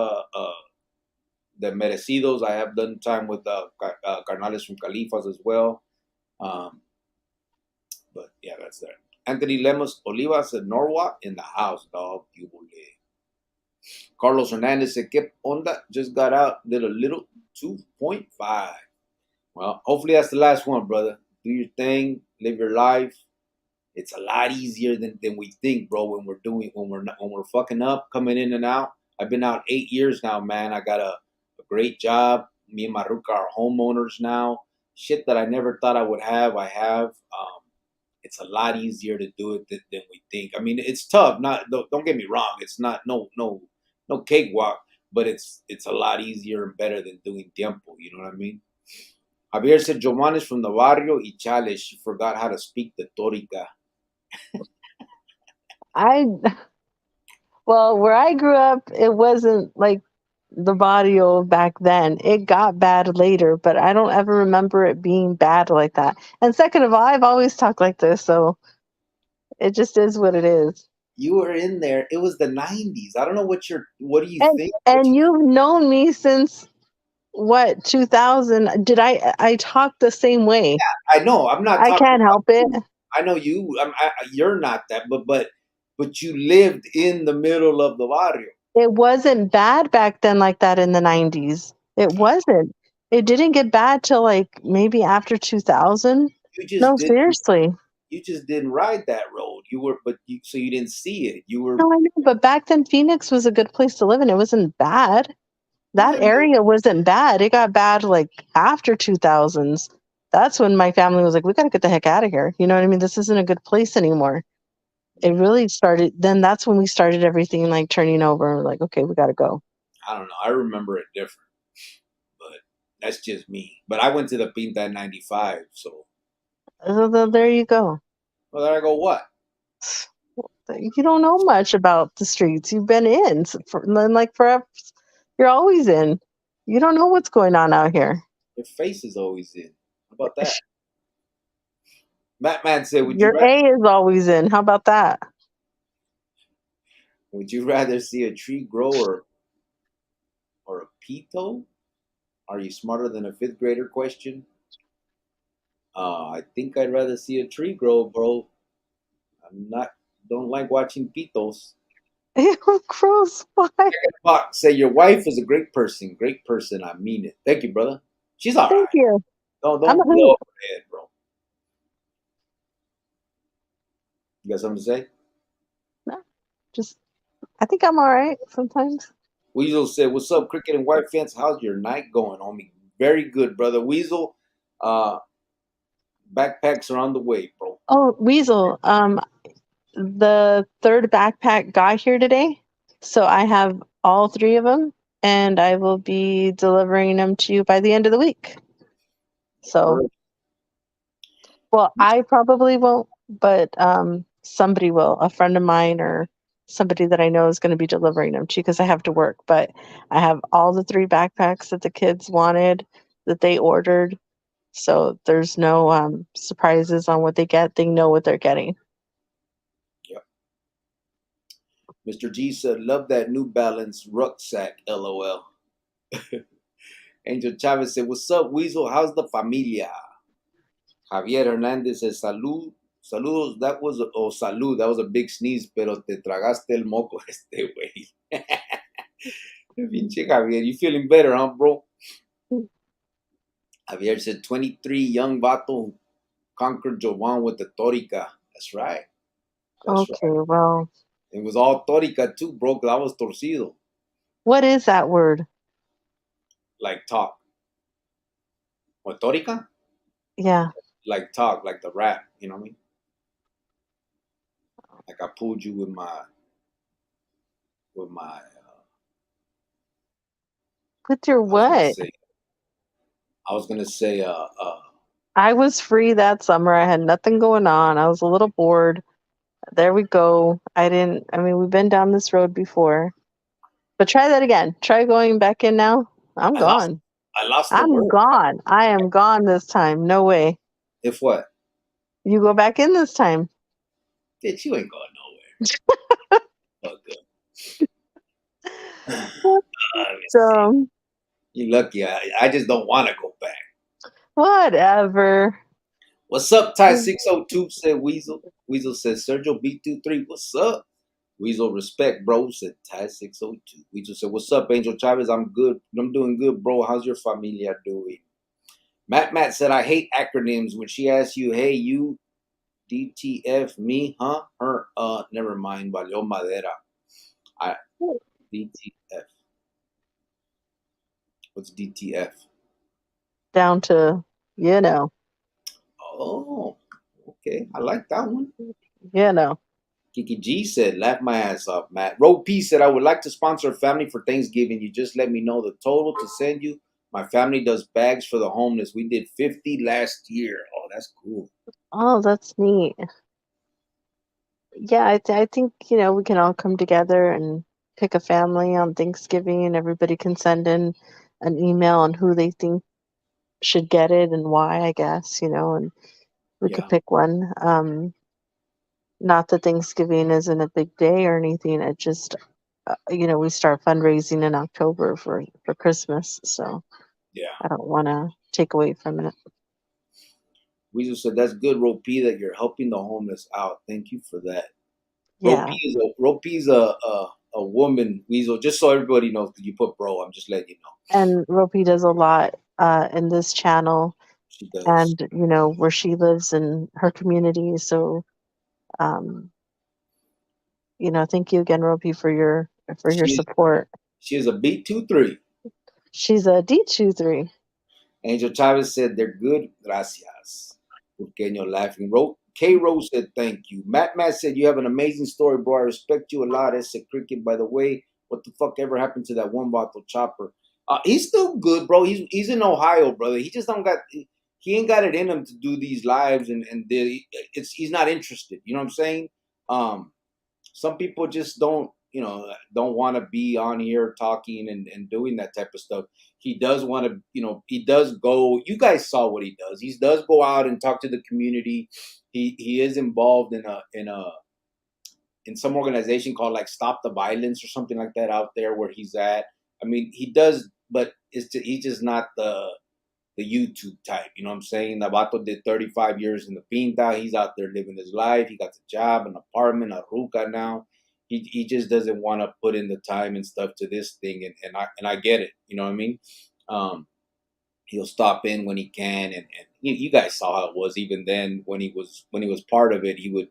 the Merecidos. I have done time with Carnales from Califas as well. But yeah, that's there. Anthony Lemos Oliva said Norwalk in the house, dog. Carlos Hernandez said, ¿Qué onda? Just got out, did a little 2.5. Well, hopefully that's the last one, brother. Do your thing, live your life. It's a lot easier than we think, bro. When we're fucking up, coming in and out. I've been out 8 years now, man. I got a great job. Me and my Ruka are homeowners now. Shit that I never thought I would have, I have. It's a lot easier to do it than we think. I mean, it's tough. Don't get me wrong. It's not no cakewalk, but it's a lot easier and better than doing tiempo. You know what I mean? Javier said, Jovan is from the barrio y chale. She forgot how to speak the Torica. Well, where I grew up, it wasn't like the barrio back then. It got bad later, but I don't ever remember it being bad like that. And second of all, I've always talked like this, so it just is what it is. You were in there. It was the 90s. I don't know what do you think? And you've known me since what, 2000? Did I talk the same way? Yeah, I know. I'm not I talking can't help it. I know you. You're not that, but you lived in the middle of the barrio. It wasn't bad back then like that in the 90s. It wasn't. It didn't get bad till like maybe after 2000. You just No, didn't. seriously. You just didn't ride that road. So you didn't see it. You were. No, I know, but back then Phoenix was a good place to live and it wasn't bad. That area wasn't bad. It got bad like after 2000s. That's when my family was like, we got to get the heck out of here. You know what I mean? This isn't a good place anymore. It really started. Then that's when we started everything like turning over. Like, okay, we got to go. I don't know. I remember it different, but that's just me. But I went to the Pinta in '95, so. There you go. Well, there I go. What? You don't know much about the streets. You've been in like forever. You're always in. You don't know what's going on out here. Your face is always in. How about that? Batman said, Your A is always in. How about that? Would you rather see a tree grow or a pito? Are you smarter than a fifth grader? Question. I think I'd rather see a tree grow, bro. Don't like watching pitos. Ew, gross. Why? Fox, say your wife is a great person. Great person. I mean it. Thank you, brother. She's all right. Thank you. Don't blow up her head, bro. You got something to say? No, I think I'm all right sometimes. Weasel said, "What's up, Cricket and White Fence? How's your night going, homie? Very good, brother. Weasel, backpacks are on the way, bro." Oh, Weasel. The third backpack got here today, so I have all three of them, and I will be delivering them to you by the end of the week. So, well, I probably won't, but somebody will. A friend of mine or somebody that I know is going to be delivering them to you because I have to work. But I have all the three backpacks that the kids wanted that they ordered, so there's no surprises on what they get. They know what they're getting. Mr. G said, "Love that New Balance rucksack, LOL." Angel Chavez said, "What's up, Weasel? How's the familia?" Javier Hernandez says, saludos. That was salud. That was a big sneeze, pero te tragaste el moco este güey. Pinche Javier, you feeling better, huh, bro? Javier said, 23 young vato who conquered Jovan with the Torica. That's right. Okay, well. It was all Torica too, bro, because I was torcido. What is that word? Like talk. What, Torica? Yeah. Like talk, like the rap, you know what I mean? Like I pulled you with my with your what? I was gonna say I was free that summer. I had nothing going on. I was a little bored. There we go. I mean, we've been down this road before. But try that again. Try going back in now. I'm I lost. gone. I lost the I'm word. gone. I am gone this time. No way. If what? You go back in this time. Bitch, you ain't going nowhere. Fuck up. Let me see. So, You lucky. I just don't want to go back. whatever. What's up, Ty 602? Said Weasel. Weasel said Sergio B23. What's up? Weasel respect, bro. Said Ty 602. Weasel said, what's up, Angel Chavez? I'm good. I'm doing good, bro. How's your familia doing? Matt said, I hate acronyms. When she asks you, hey, you DTF me, huh? Her, never mind. Valió madera. I DTF. What's DTF? Down to, you know, Oh, okay. I like that one. you know. Kiki G said, laugh my ass off, Matt. Ro P said, I would like to sponsor a family for Thanksgiving. You just let me know the total to send you. My family does bags for the homeless. We did 50 last year. Oh, that's cool. Oh, that's neat. Yeah, I think, we can all come together and pick a family on Thanksgiving, and everybody can send in an email on who they think should get it and why, I guess, and we could Yeah. pick one. Not that Thanksgiving isn't a big day or anything. It just, we start fundraising in October for Christmas, so Yeah. I don't want to take away from it. Weasel said, that's good, Ro P, that you're helping the homeless out. Thank you for that. Yeah, Ro P's a woman, Weasel, just so everybody knows, because you put bro. I'm just letting you know. and Ropi does a lot in this channel, She does. and where she lives in her community. So, um, thank you again, Ropi, for your She is, support. she is a B23. She's a D23. Angel Chavez said, they're good. Gracias. Pequeño laughing. K Rose said, thank you. Matt said, you have an amazing story, bro. I respect you a lot. Ese cricket, by the way. What the fuck ever happened to that one bottle chopper? He's still good, bro. He's in Ohio, brother. He just don't got he ain't got it in him to do these lives and he's not interested. You know what I'm saying? Some people just don't want to be on here talking and doing that type of stuff. He does want to, he does go. You guys saw what he does. He does go out and talk to the community. He is involved in some organization called like Stop the Violence or something like that out there where he's at. I mean, he does, but he's just not the YouTube type. You know what I'm saying? Navato did 35 years in the Pinta. He's out there living his life. He got the job, an apartment, a ruca now. He just doesn't want to put in the time and stuff to this thing, and I get it. You know what I mean? He'll stop in when he can, and you guys saw how it was. Even then, when he was part of it, he would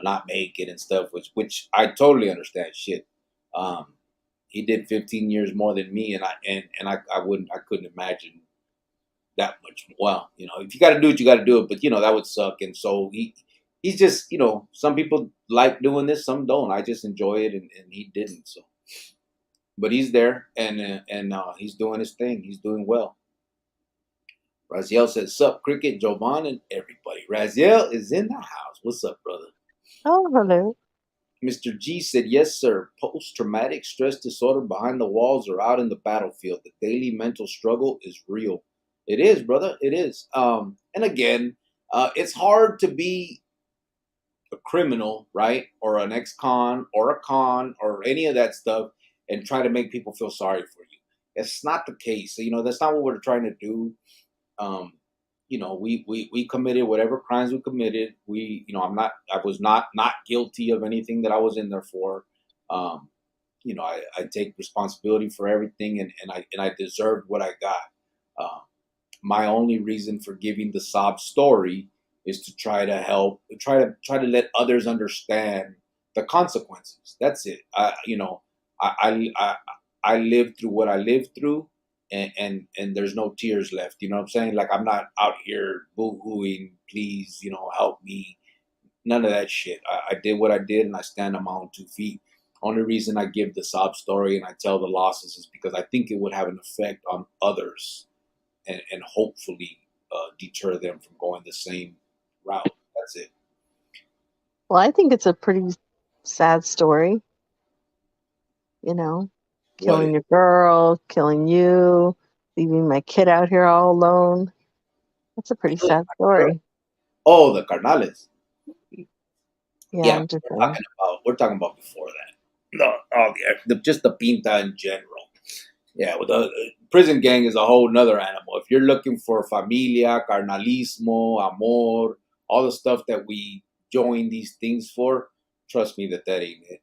not make it and stuff, which I totally understand. Shit. Um, he did 15 years more than me, and I couldn't imagine that much. Well, if you got to do it, you got to do it. But that would suck. And so he's just, some people like doing this, some don't. I just enjoy it, and he didn't. So, but he's there, and he's doing his thing. He's doing well. Raziel says, "Sup, Cricket, Jovan, and everybody." Raziel is in the house. What's up, brother? Oh, hello. Mr. G said, yes, sir. Post-traumatic stress disorder behind the walls or out in the battlefield. The daily mental struggle is real. It is, brother. It is. And again, it's hard to be a criminal, right? Or an ex-con or a con or any of that stuff and try to make people feel sorry for you. It's not the case. That's not what we're trying to do. Um, we committed whatever crimes we committed. I was not guilty of anything that I was in there for. Um, I take responsibility for everything, and I deserved what I got. Uh, my only reason for giving the sob story is to try to help, try to let others understand the consequences. That's it. I I lived through what I lived through, and there's no tears left. You know what I'm saying? Like, I'm not out here boo-hooing, please, help me. None of that shit. I did what I did, and I stand on my own 2 feet. Only reason I give the sob story and I tell the losses is because I think it would have an effect on others, and hopefully deter them from going the same route. That's it. Well, I think it's a pretty sad story. What Killing your girl, killing you, leaving my kid out here all alone. That's a pretty sad story. Oh, the Carnales. Yeah, Yeah, I'm just saying. we're talking about before that. No, just the pinta in general. Yeah, well, the prison gang is a whole nother animal. If you're looking for familia, carnalismo, amor, all the stuff that we join these things for, trust me that ain't it.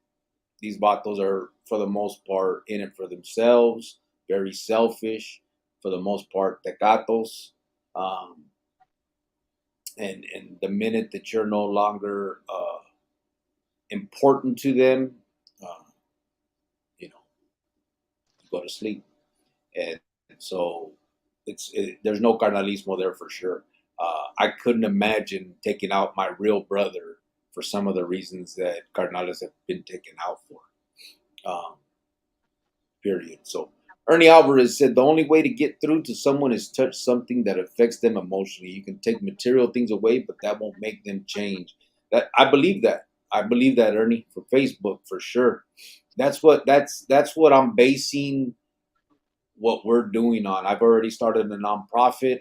These vatos are, for the most part, in it for themselves, very selfish, for the most part, tecatos. Um, and the minute that you're no longer important to them, uh, you know, you go to sleep. And so there's no carnalismo there for sure. I couldn't imagine taking out my real brother for some of the reasons that carnales have been taken out for. Period. So Ernie Alvarez said the only way to get through to someone is touch something that affects them emotionally. You can take material things away, but that won't make them change. That I believe that. I believe that, Ernie, for Facebook for sure. That's what I'm basing what we're doing on. I've already started a nonprofit.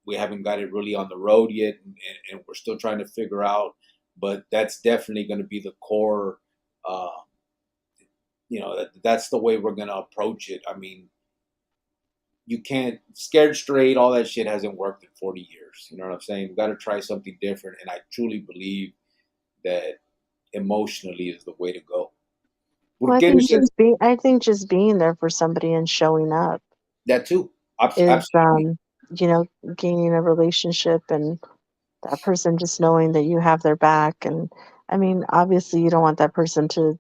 We haven't got it really on the road yet, and we're still trying to figure out. But that's definitely going to be the core. Uh, that's the way we're going to approach it. I mean, you can't scared straight. All that shit hasn't worked in 40 years. You know what I'm saying? We got to try something different, and I truly believe that emotionally is the way to go. Well, I think just being there for somebody and showing up that too. is, Absolutely. gaining a relationship and that person just knowing that you have their back. And I mean, obviously, you don't want that person to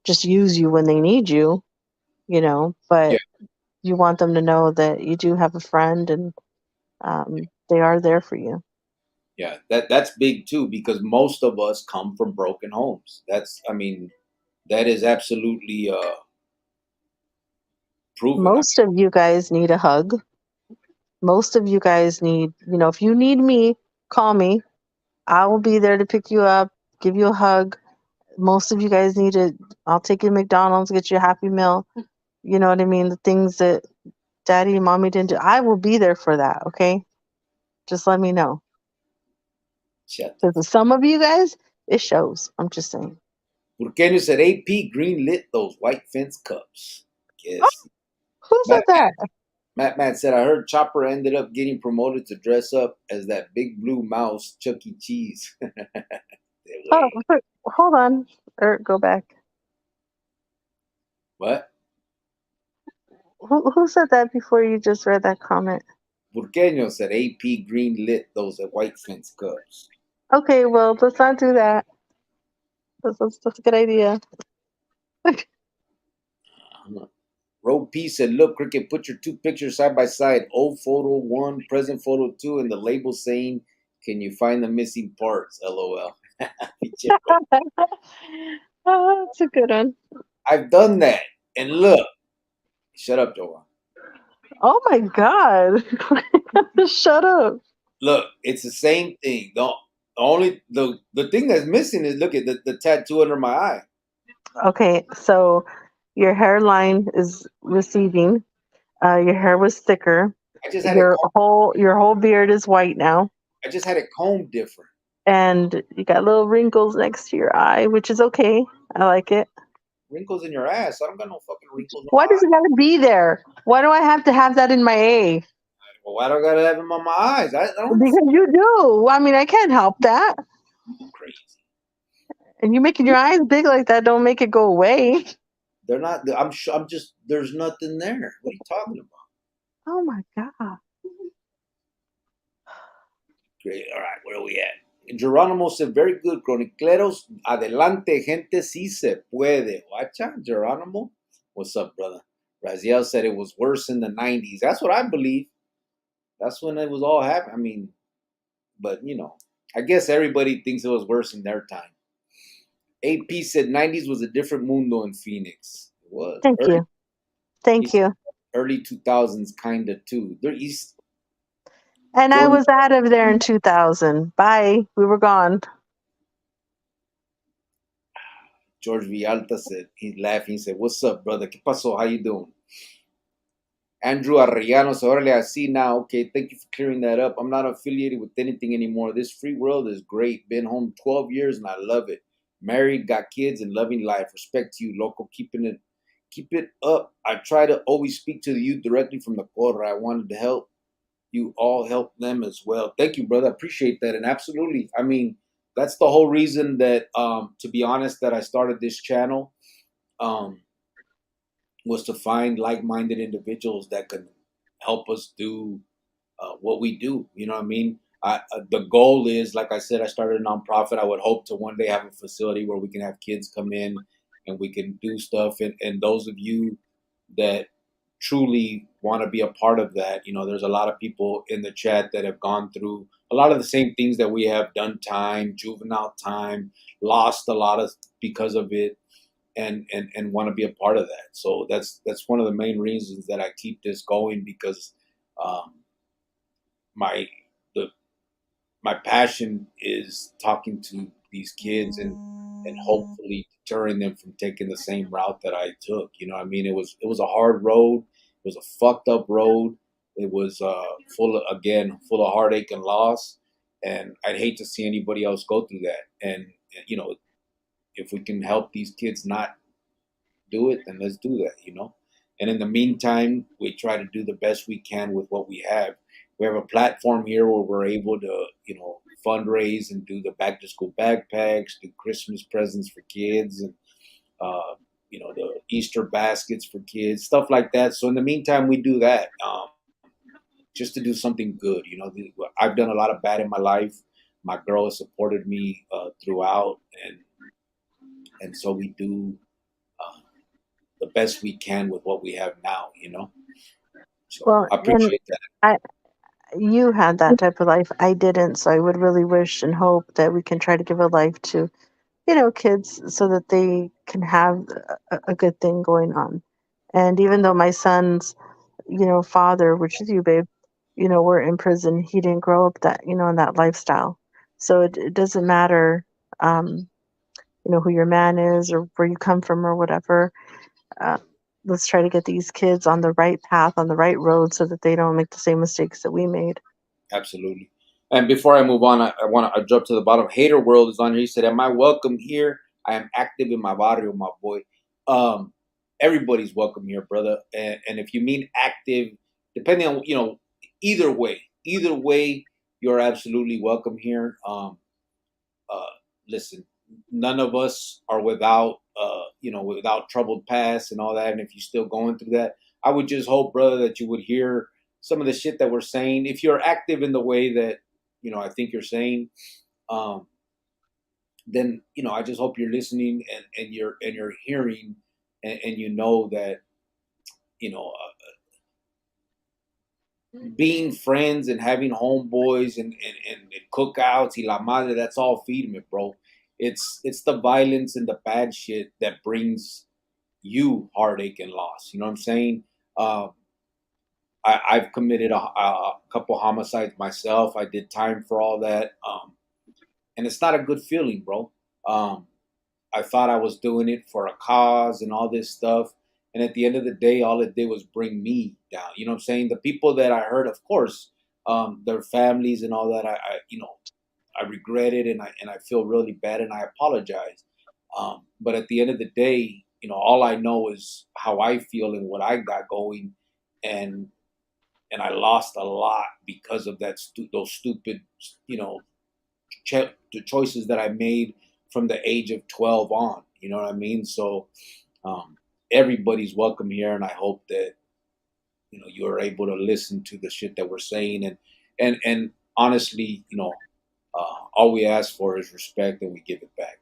just use you when they need you, Yeah. but you want them to know that you do have a friend and they are there for you. Yeah, that's big too because most of us come from broken homes. That is absolutely proven. Most of you guys need a hug. Most of you guys need, if you need me, call me. I will be there to pick you up, give you a hug. Most of you guys need it. I'll take you to McDonald's, get you a Happy Meal. You know what I mean? The things that daddy and mommy didn't do. I will be there for that, okay? Just let me know. Shut the. Because some of you guys, it shows. I'm just saying. Burqueño said AP green lit those white fence cups. Oh, Yes. who said that? Matt said, I heard Chopper ended up getting promoted to dress up as that big blue mouse, Chuck E. Cheese. Oh, hold on. Go back. What? Who said that before you just read that comment? Burqueño said AP green lit those white fence cups. Okay, well, let's not do that. That's a good idea. Roe P said, look, Cricket, put your two pictures side by side. Old photo one, present photo two, and the label saying, can you find the missing parts? LOL. Oh, that's a good one. I've done that. And look. Shut up, Joanne. Oh my God. Shut up. Look, it's the same thing. The thing that's missing is look at the tattoo under my eye. Okay, so your hairline is receding. Your hair was thicker. I just had it Your whole beard is white now. I just had it combed different. And you got little wrinkles next to your eye, which is okay. I like it. Wrinkles in your ass. I don't got no fucking wrinkles in Why my does it gotta be there? Why do I have to have that in my A? Well, why do I gotta have them on my eyes? I don't know. Because you do. I mean, I can't help that. Crazy. And you making your eyes big like that don't make it go away. They're not. I'm just. There's nothing there. What are you talking about? Oh my God. Great. All right. Where are we at? Geronimo said, very good. Chronicleros, adelante, gente, si se puede. Watcha, Geronimo. What's up, brother? Raziel said it was worse in the 90s. That's what I believe. That's when it was all happening. I mean, but I guess everybody thinks it was worse in their time. AP said 90s was a different mundo in Phoenix. It was. Thank you. Early 2000s kind of too. They're east. And I Jordan was out of there in 2000. Bye. We were gone. George Villalta said, he's laughing. He said, "What's up, brother? ¿Qué pasó? How you doing?" Andrew Arellano said, "Orale, I see now. Okay, thank you for clearing that up. I'm not affiliated with anything anymore. This free world is great. Been home 12 years and I love it. Married, got kids, and loving life. Respect to you, local. Keep it up. I try to always speak to the youth directly from the core. I wanted to help you all help them as well." Thank you, brother. I appreciate that. And absolutely, I mean, that's the whole reason that, to be honest, that I started this channel. Um, was to find like-minded individuals that could help us do what we do. You know what I mean? The goal is, like I said, I started a nonprofit. I would hope to one day have a facility where we can have kids come in and we can do stuff. And those of you that truly want to be a part of that, there's a lot of people in the chat that have gone through a lot of the same things that we have, done time, juvenile time, lost a lot of because of it, and want to be a part of that. So that's one of the main reasons that I keep this going, because um, my the my passion is talking to these kids and hopefully deterring them from taking the same route that I took. You know what I mean? It was a hard road. It was a fucked up road. It was full of heartache and loss. And I'd hate to see anybody else go through that. And if we can help these kids not do it, then let's do that. And in the meantime, we try to do the best we can with what we have. We have a platform here where we're able to, fundraise and do the back to school backpacks, do Christmas presents for kids, and the Easter baskets for kids, stuff like that. So in the meantime, we do that, just to do something good. I've done a lot of bad in my life. My girl has supported me throughout, and so we do uh, the best we can with what we have now. So Well, I and appreciate that. I, you had that type of life. I didn't. So I would really wish and hope that we can try to give a life to, kids so that they can have a good thing going on. And even though my son's, father, which is you, babe, were in prison, he didn't grow up that, in that lifestyle. So it doesn't matter, um, who your man is or where you come from or whatever. Uh, let's try to get these kids on the right path, on the right road, so that they don't make the same mistakes that we made. Absolutely. And before I move on, I want to jump to the bottom. Hater World is on here. He said, "Am I welcome here? I am active in my barrio, my boy." Um, Everybody's welcome here, brother. And if you mean active, depending on, either way, you're absolutely welcome here. Uh, Listen, none of us are without troubled past and all that. And if you're still going through that, I would just hope, brother, that you would hear some of the shit that we're saying. If you're active in the way that, I think you're saying, um, then, I just hope you're listening and you're hearing, and you know that, you know, being friends and having homeboys and cookouts y la madre, that's all feeding it, bro. It's the violence and the bad shit that brings you heartache and loss. You know what I'm saying? Um, I've committed a couple homicides myself. I did time for all that, and it's not a good feeling, bro. Um, I thought I was doing it for a cause and all this stuff. And at the end of the day, all it did was bring me down. You know what I'm saying? The people that I hurt, of course, their families and all that, I regret it, and I feel really bad, and I apologize. But at the end of the day, all I know is how I feel and what I got going, and I lost a lot because of those stupid, you know, the choices that I made from the age of 12 on. You know what I mean? So um, everybody's welcome here, and I hope that you're able to listen to the shit that we're saying, and honestly, all we ask for is respect, and we give it back.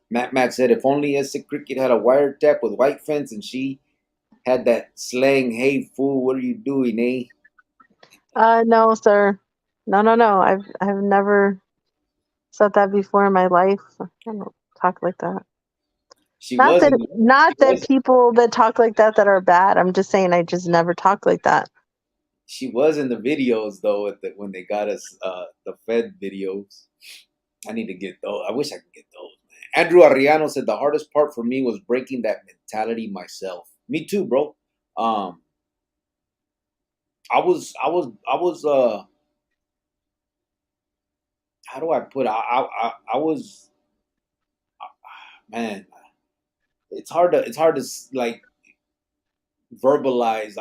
Matt said, "If only Ese Cricket had a wiretap with White Fence, and she had that slang, 'Hey fool, what are you doing, eh?'" No, sir. No, no, no. I've never said that before in my life. I don't talk like that. She Not that wasn't. She not that wasn't. people that talk like that are bad. I'm just saying I just never talk like that. She was in the videos though when they got us the Fed videos. I need to get those. I wish I could get those, man. Andrew Arriano said the hardest part for me was breaking that mentality myself. Me too, bro. Um, I was how do I put it? I was man. It's hard to like verbalize.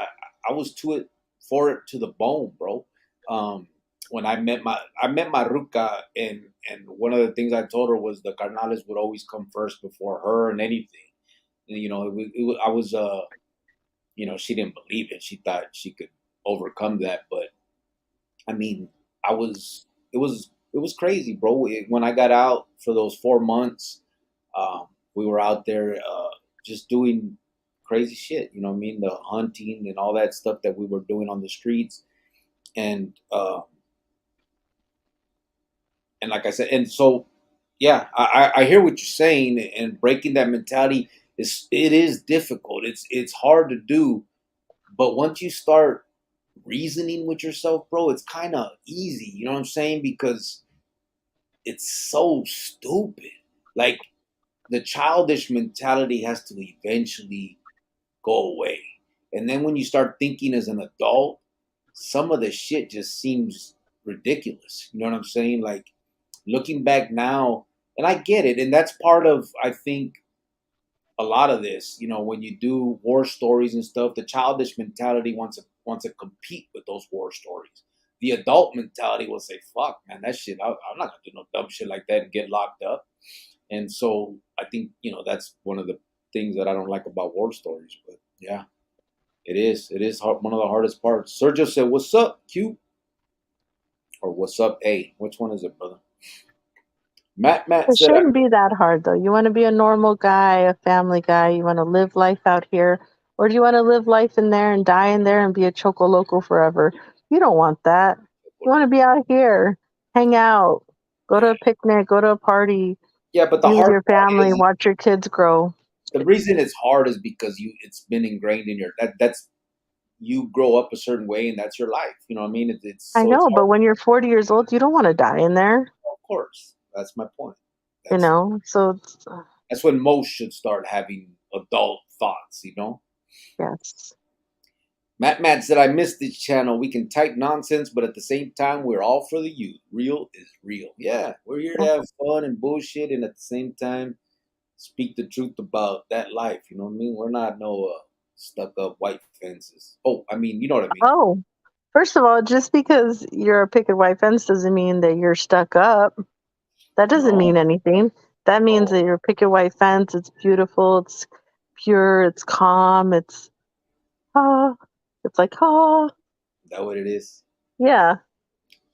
I was to it for it to the bone, bro. Um, when I met my ruca, and one of the things I told her was the carnales would always come first before her and anything. And, I was she didn't believe it. She thought she could overcome that, but I mean, I was it was crazy, bro. When I got out for those 4 months, we were out there just doing crazy shit. You know what I mean? The hunting and all that stuff that we were doing on the streets, and like I said, and so yeah, I hear what you're saying, and breaking that mentality is difficult. It's hard to do, but once you start reasoning with yourself, bro, it's kind of easy. You know what I'm saying? Because it's so stupid. Like the childish mentality has to eventually go away. And then when you start thinking as an adult, some of the shit just seems ridiculous. You know what I'm saying? Like looking back now, and I get it, and that's part of I think a lot of this. When you do war stories and stuff, the childish mentality wants to compete with those war stories. The adult mentality will say, "Fuck, man, that shit. I'm not gonna do no dumb shit like that and get locked up." And so I think that's one of the things that I don't like about war stories. But yeah, it is. It is hard, one of the hardest parts. Sergio said, "What's up, Q?" Or "What's up, A?" Which one is it, brother? Matt It said, shouldn't be that hard, though. You want to be a normal guy, a family guy. You want to live life out here. Or do you want to live life in there and die in there and be a choco loco forever? You don't want that. You want to be out here, hang out, go to a picnic, go to a party, "Yeah, but the be with hard your part family, is watch your kids grow. the reason it's hard is because it's been ingrained in that's you grow up a certain way and that's your life. You know what I mean? I So it's know, hard. but when you're 40 years old, you don't want to die in there, Of course, that's my point. you That's know? So, it's, that's when most should start having adult thoughts. yes. Matt said, "I missed this channel. We can type nonsense, but at the same time, we're all for the youth. Real is real. Yeah, we're here to Yeah. have fun and bullshit, and at the same time, speak the truth about that life. You know what I mean? We're not no stuck up white fences. Oh, I mean, you know what I mean? Oh, first of all, just because you're a picket white fence doesn't mean that you're stuck up. That doesn't No, mean anything. That means no, that your picket white fence, it's beautiful, it's pure, it's calm, ah, it's like is that what it is? yeah.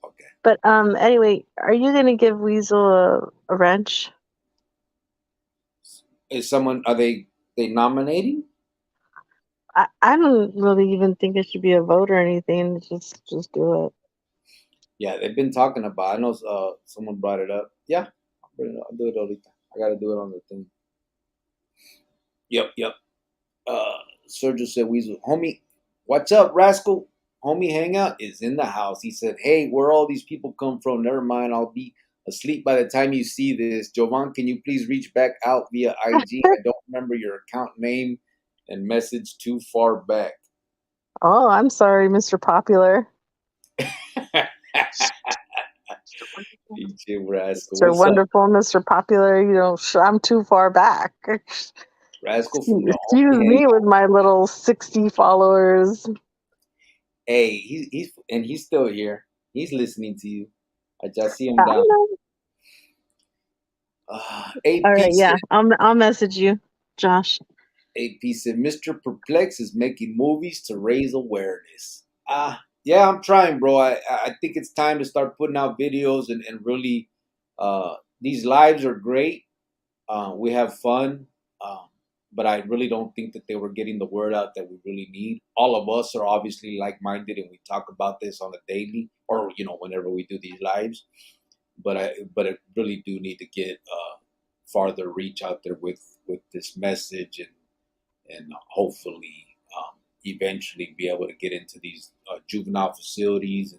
Okay. But anyway, are you gonna give Weasel a wrench? Are they nominating? I don't really even think it should be a vote or anything. Just do it. Yeah, they've been talking about. I know someone brought it up. Yeah, I'll do it ahorita. I gotta do it on the thing. Yep, yep. Uh, Sergio said, "Weasel, homie, what's up, rascal? Homie, hangout is in the house." He said, "Hey, where all these people come from? Never mind, I'll be asleep by the time you see this. Jovan, can you please reach back out via IG? I don't remember your account name and message too far back." Oh, I'm sorry, Mr. Popular. DJ Rascal, Mr. what's up, Wonderful, Mr. Popular, I'm too far back. rascal from the Excuse homie me with hangout? my little 60 followers. Hey, he's still here. He's listening to you. I just see him I down. know. All AP right, yeah, I'll message you, Josh. AP said, "Mr. Perplex is making movies to raise awareness." Yeah, I'm trying, bro. I think it's time to start putting out videos and really, these lives are great. We have fun, but I really don't think that they were getting the word out that we really need. All of us are obviously like-minded, and we talk about this on a daily, or whenever we do these lives. But I really do need to get farther reach out there with this message and hopefully eventually be able to get into these juvenile facilities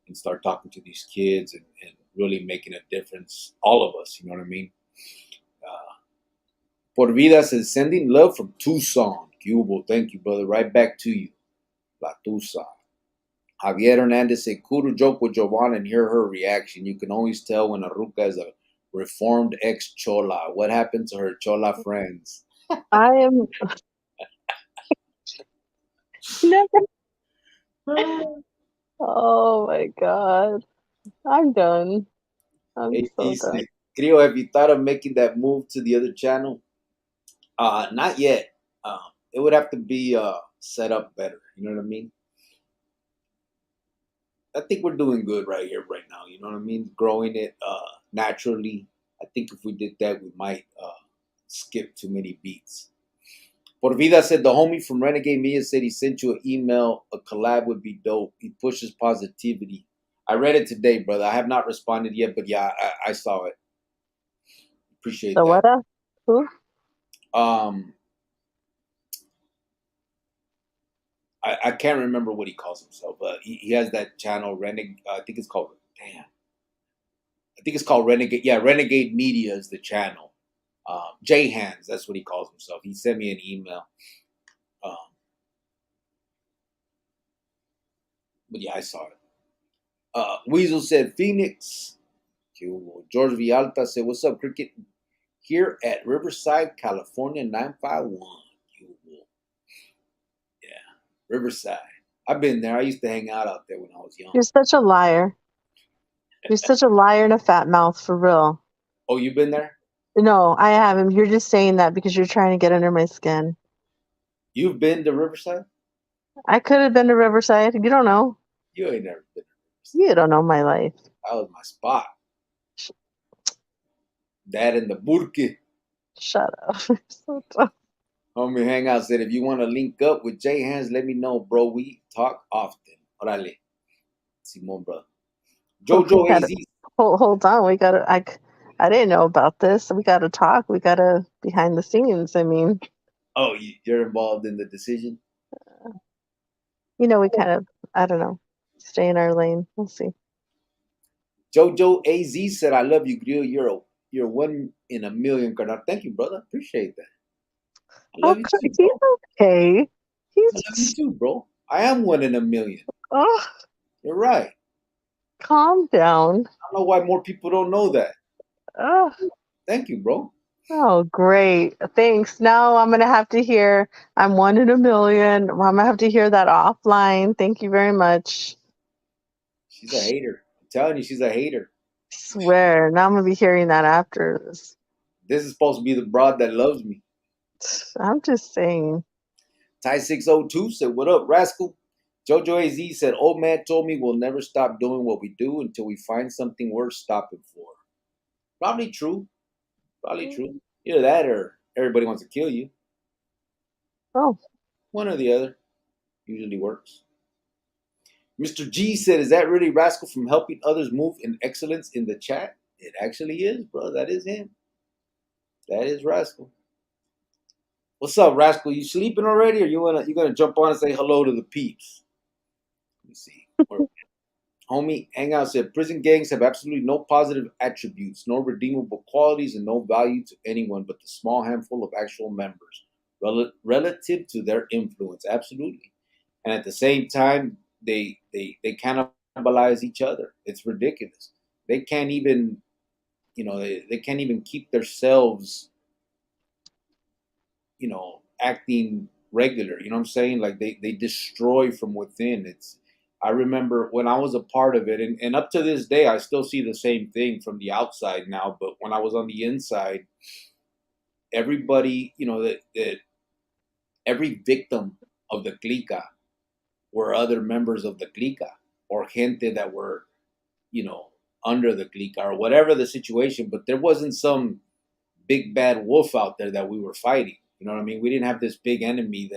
and start talking to these kids and really making a difference. All of us, you know what I mean? Por Vida says, sending love from Tucson. Cubo, thank you, brother. Right back to you. La Tucson. Javier Hernandez said, cool to joke with Giovanna and hear her reaction. You can always tell when a ruca is a reformed ex-chola. What happened to her chola friends? I am never. Oh my God. I'm done. I'm Hey, so done. Crio, have you thought of making that move to the other channel? Not yet. It would have to be set up better. You know what I mean? I think we're doing good right here, right now. You know what I mean? Growing it naturally. I think if we did that, we might skip too many beats. Por Vida said the homie from Renegade Media said he sent you an email. A collab would be dope. He pushes positivity. I read it today, brother. I have not responded yet, but yeah, I saw it. Appreciate So that. what else? Who? I can't remember what he calls himself, but he has that channel, Renegade. I think it's called. Damn. I think it's called Renegade. Yeah, Renegade Media is the channel. J Hands, that's what he calls himself. He sent me an email. But yeah, I saw it. Weasel said Phoenix. George Vialta said, what's up, Cricket? Here at Riverside, California, 951. Yeah, Riverside. I've been there. I used to hang out there when I was young. You're such a liar. You're such a liar and a fat mouth, for real. Oh, you've been there? No, I haven't. You're just saying that because you're trying to get under my skin. You've been to Riverside? I could have been to Riverside. You don't know. You ain't never been to Riverside. You don't know my life. That was my spot. That and the Burke. Shut up. So tough. Homie Hangout said, if you want to link up with J Hands, let me know, bro. We talk often. Orale. Simon, bro. Jojo AZ. Hold on. We gotta. I didn't know about this. We gotta talk. We gotta behind the scenes. I mean. Oh, you're involved in the decision? We kind of. I don't know. Stay in our lane. We'll see. Jojo AZ said, I love you, Grill. You're one in a million. Thank you, brother. Appreciate that. I love you too, bro. He's okay. I love you too, bro. I am one in a million. Oh, you're right. Calm down. I don't know why more people don't know that. Oh. Thank you, bro. Oh, great. Thanks. Now I'm going to have to hear I'm one in a million. I'm going to have to hear that offline. Thank you very much. She's a hater. I'm telling you, she's a hater. I swear. Now I'm going to be hearing that after this. This is supposed to be the broad that loves me. I'm just saying. Ty602 said, what up, rascal? Jojo AZ said, old man told me we'll never stop doing what we do until we find something worth stopping for. Probably true. Probably true. Either that or everybody wants to kill you. Oh. One or the other. Usually works. Mr. G said, is that really Rascal from helping others move in excellence in the chat? It actually is, bro. That is him. That is Rascal. What's up, Rascal? You sleeping already, or you gonna jump on and say hello to the peeps? Let me see. Homie Hangout said, prison gangs have absolutely no positive attributes, no redeemable qualities, and no value to anyone but the small handful of actual members relative to their influence. Absolutely. And at the same time, they cannibalize each other. It's ridiculous. They can't even, they can't even keep themselves, acting regular. You know what I'm saying? Like they destroy from within. I remember when I was a part of it, and up to this day, I still see the same thing from the outside now. But when I was on the inside, everybody, that every victim of the clica were other members of the clica or gente that were, under the clica or whatever the situation. But there wasn't some big bad wolf out there that we were fighting. You know what I mean? We didn't have this big enemy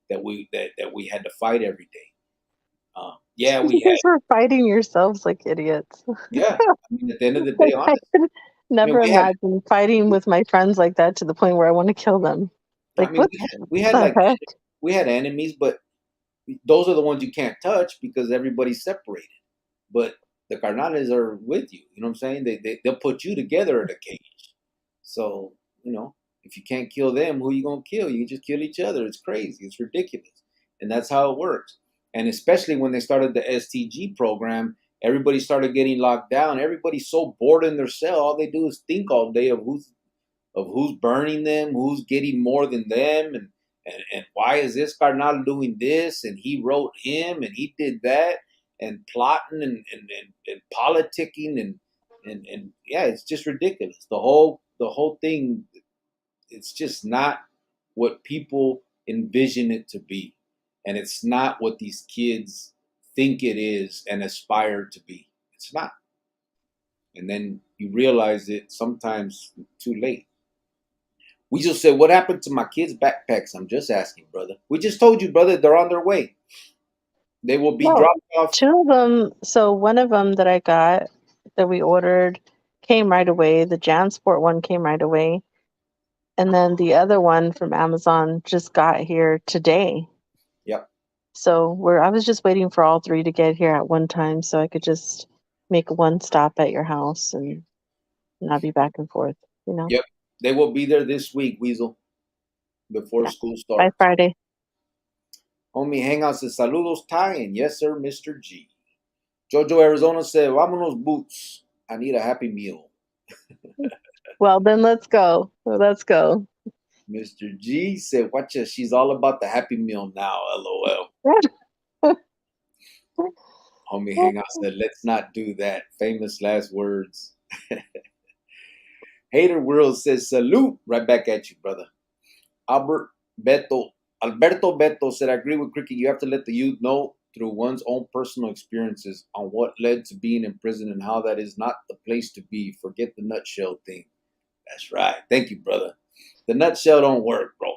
that we had to fight every day. Yeah, we guys were fighting yourselves like idiots. Yeah, I mean, at the end of the day, honestly, I could never imagine fighting with my friends like that to the point where I want to kill them. Like, we had we had enemies, but those are the ones you can't touch because everybody's separated. But the carnales are with you. You know what I'm saying? They'll put you together in a cage. So, if you can't kill them, who you gonna kill? You just kill each other. It's crazy. It's ridiculous. And that's how it works. And especially when they started the STG program, everybody started getting locked down. Everybody's so bored in their cell. All they do is think all day of who's burning them, who's getting more than them, and why is this carnal doing this, and he wrote him, and he did that, and plotting and politicking and yeah, it's just ridiculous. The whole thing, it's just not what people envision it to be, and it's not what these kids think it is and aspire to be. It's not. And then you realize it sometimes too late. We just said, what happened to my kids' backpacks? I'm just asking, brother. We just told you, brother, they're on their way. They will be No, dropped off. two of them. So one of them that I got that we ordered came right away. The JanSport one came right away. And then the other one from Amazon just got here today. Yep. So I was just waiting for all three to get here at one time so I could just make one stop at your house and not be back and forth, Yep. They will be there this week, Weasel, before Yeah, school by starts. Friday. Homie Hangout says, saludos, Ty, and yes, sir, Mr. G. Jojo Arizona said, vámonos, Boots. I need a Happy Meal. Well, then let's go. Let's go. Mr. G said, watch it. She's all about the Happy Meal now, LOL. Homie Hangout said, let's not do that. Famous last words. Hater World says, salute. Right back at you, brother. Alberto Beto said, I agree with Cricket. You have to let the youth know through one's own personal experiences on what led to being in prison and how that is not the place to be. Forget the nutshell thing. That's right. Thank you, brother. The nutshell don't work, bro.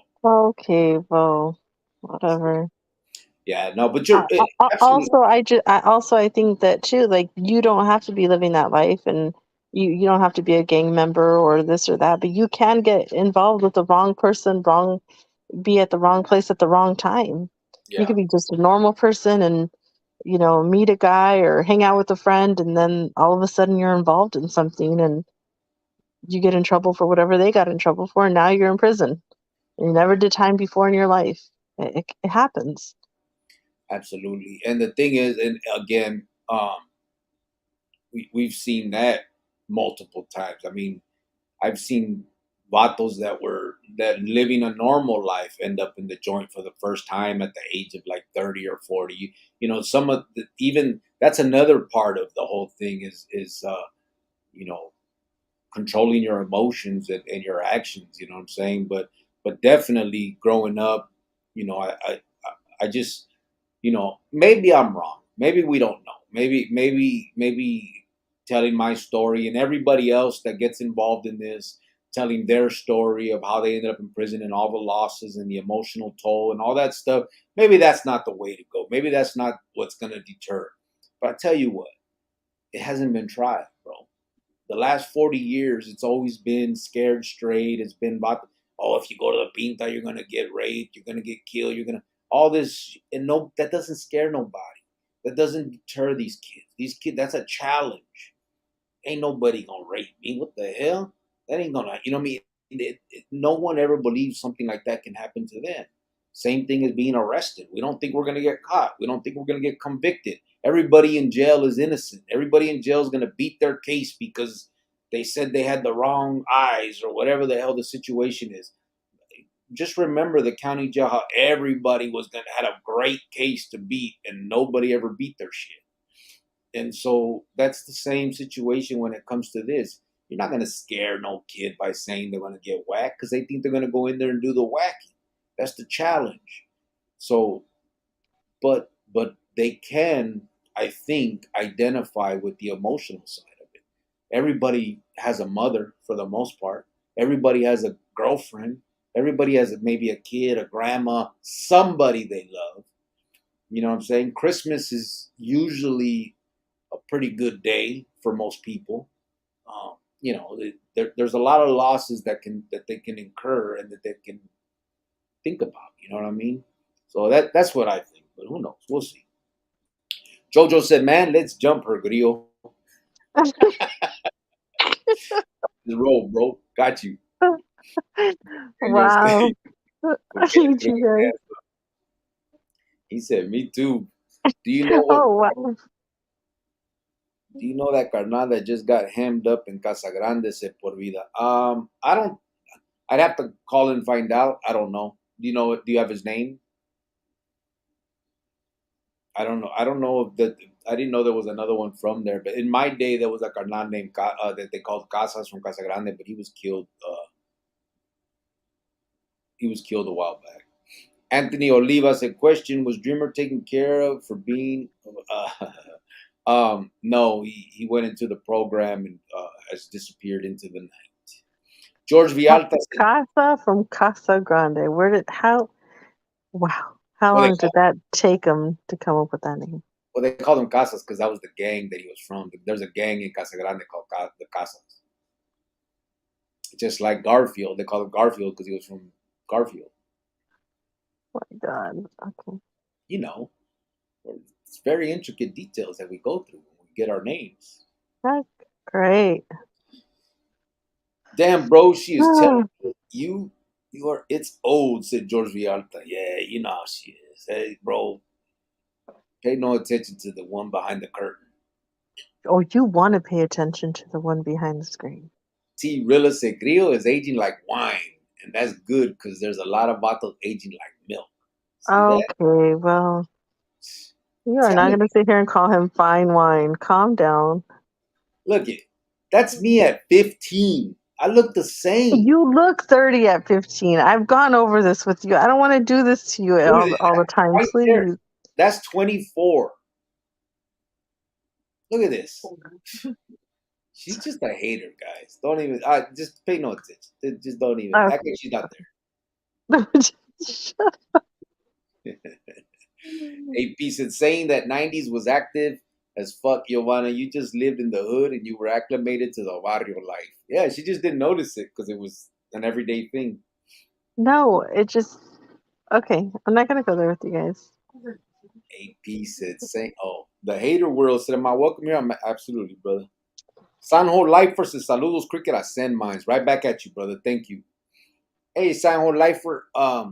Okay, well, whatever. Yeah, no, but you're absolutely. I think that too, like you don't have to be living that life and you don't have to be a gang member or this or that, but you can get involved with the wrong person, be at the wrong place at the wrong time. You Yeah, could be just a normal person and meet a guy or hang out with a friend and then all of a sudden you're involved in something and you get in trouble for whatever they got in trouble for and now you're in prison. You never did time before in your life. It happens. absolutely. And the thing is, and again, we've seen that multiple times. I mean, I've seen vatos that living a normal life end up in the joint for the first time at the age of like 30 or 40. Some of the, even that's another part of the whole thing is you know controlling your emotions and your actions. You know what I'm saying? But definitely growing up, I just maybe I'm wrong. Maybe we don't know. Maybe telling my story and everybody else that gets involved in this telling their story of how they ended up in prison and all the losses and the emotional toll and all that stuff. Maybe that's not the way to go. Maybe that's not what's going to deter. But I tell you what, it hasn't been tried, bro. The last 40 years, it's always been scared straight. It's been about, oh, if you go to the pinta, you're going to get raped, you're going to get killed, you're going to, all this. And no, that doesn't scare nobody. That doesn't deter these kids. These kids, that's a challenge. Ain't nobody going to rape me. What the hell? That ain't going to, you know what I mean? No one ever believes something like that can happen to them. Same thing as being arrested. We don't think we're going to get caught. We don't think we're going to get convicted. Everybody in jail is innocent. Everybody in jail is going to beat their case because they said they had the wrong eyes or whatever the hell the situation is. Just remember the county jail, how everybody was going to had a great case to beat and nobody ever beat their shit. And so that's the same situation when it comes to this. You're not going to scare no kid by saying they're going to get whacked because they think they're going to go in there and do the whacking. That's the challenge. So, but they can, I think, identify with the emotional side of it. Everybody has a mother for the most part. Everybody has a girlfriend. Everybody has maybe a kid, a grandma, somebody they love. You know what I'm saying? Christmas is usually a pretty good day for most people. There's a lot of losses that they can incur and that they can think about. You know what I mean? So that's what I think. But who knows? We'll see. Jojo said, man, let's jump her, Grillo. Just roll, bro. Got you. Daniel Wow. said, "We'll get You through guys. it." He said, me too. Do you know what? Oh, wow. Do you know that carnal that just got hemmed up in Casa Grande se por vida? I don't. I'd have to call and find out. I don't know. Do you know? Do you have his name? I don't know. I don't know if that. I didn't know there was another one from there. But in my day, there was a carnal named that they called Casas from Casa Grande, but he was killed. He was killed a while back. Anthony Oliva said, "Question: Was Dreamer taken care of for being?" No, he went into the program and has disappeared into the night. George Vialta said, Casa from Casa Grande. Where did, how, wow. How "Well, long did that take him to come up with that name? they called him Casas because that was the gang that he was from. There's a gang in Casa Grande called the Casas. Just like Garfield, they call him Garfield because he was from Garfield. Oh my God. Okay. You know, it's very intricate details that we go through when we get our names. That's great. Damn, bro, she is telling me you are. It's old," said George Vialta. Yeah, you know how she is. Hey, bro, pay no attention to the one behind the curtain. Oh, you want to pay attention to the one behind the screen. See, Rilla said Grillo is aging like wine, and that's good because there's a lot of bottles aging like milk. See that? Okay, well, you are not Telling going to you. sit here and call him fine wine. Calm down. Look it. That's me at 15. I look the same. You look 30 at 15. I've gone over this with you. I don't want to do this to you Look at all the that. time, Right there. please. That's 24. Look at this. She's just a hater, guys. Don't even. Just pay no attention. Just don't even. Okay. Act like she's not there. AP said saying that 90s was active as fuck, Giovanna. You just lived in the hood and you were acclimated to the barrio life. Yeah, she just didn't notice it because it was an everyday thing. No, it just, okay. I'm not going to go there with you guys. AP said saying, oh, the hater world said, am I welcome here? I'm absolutely, brother. Sanho Lifer says, saludos, cricket. I send mines. Right back at you, brother. Thank you. Hey, Sanho Lifer. I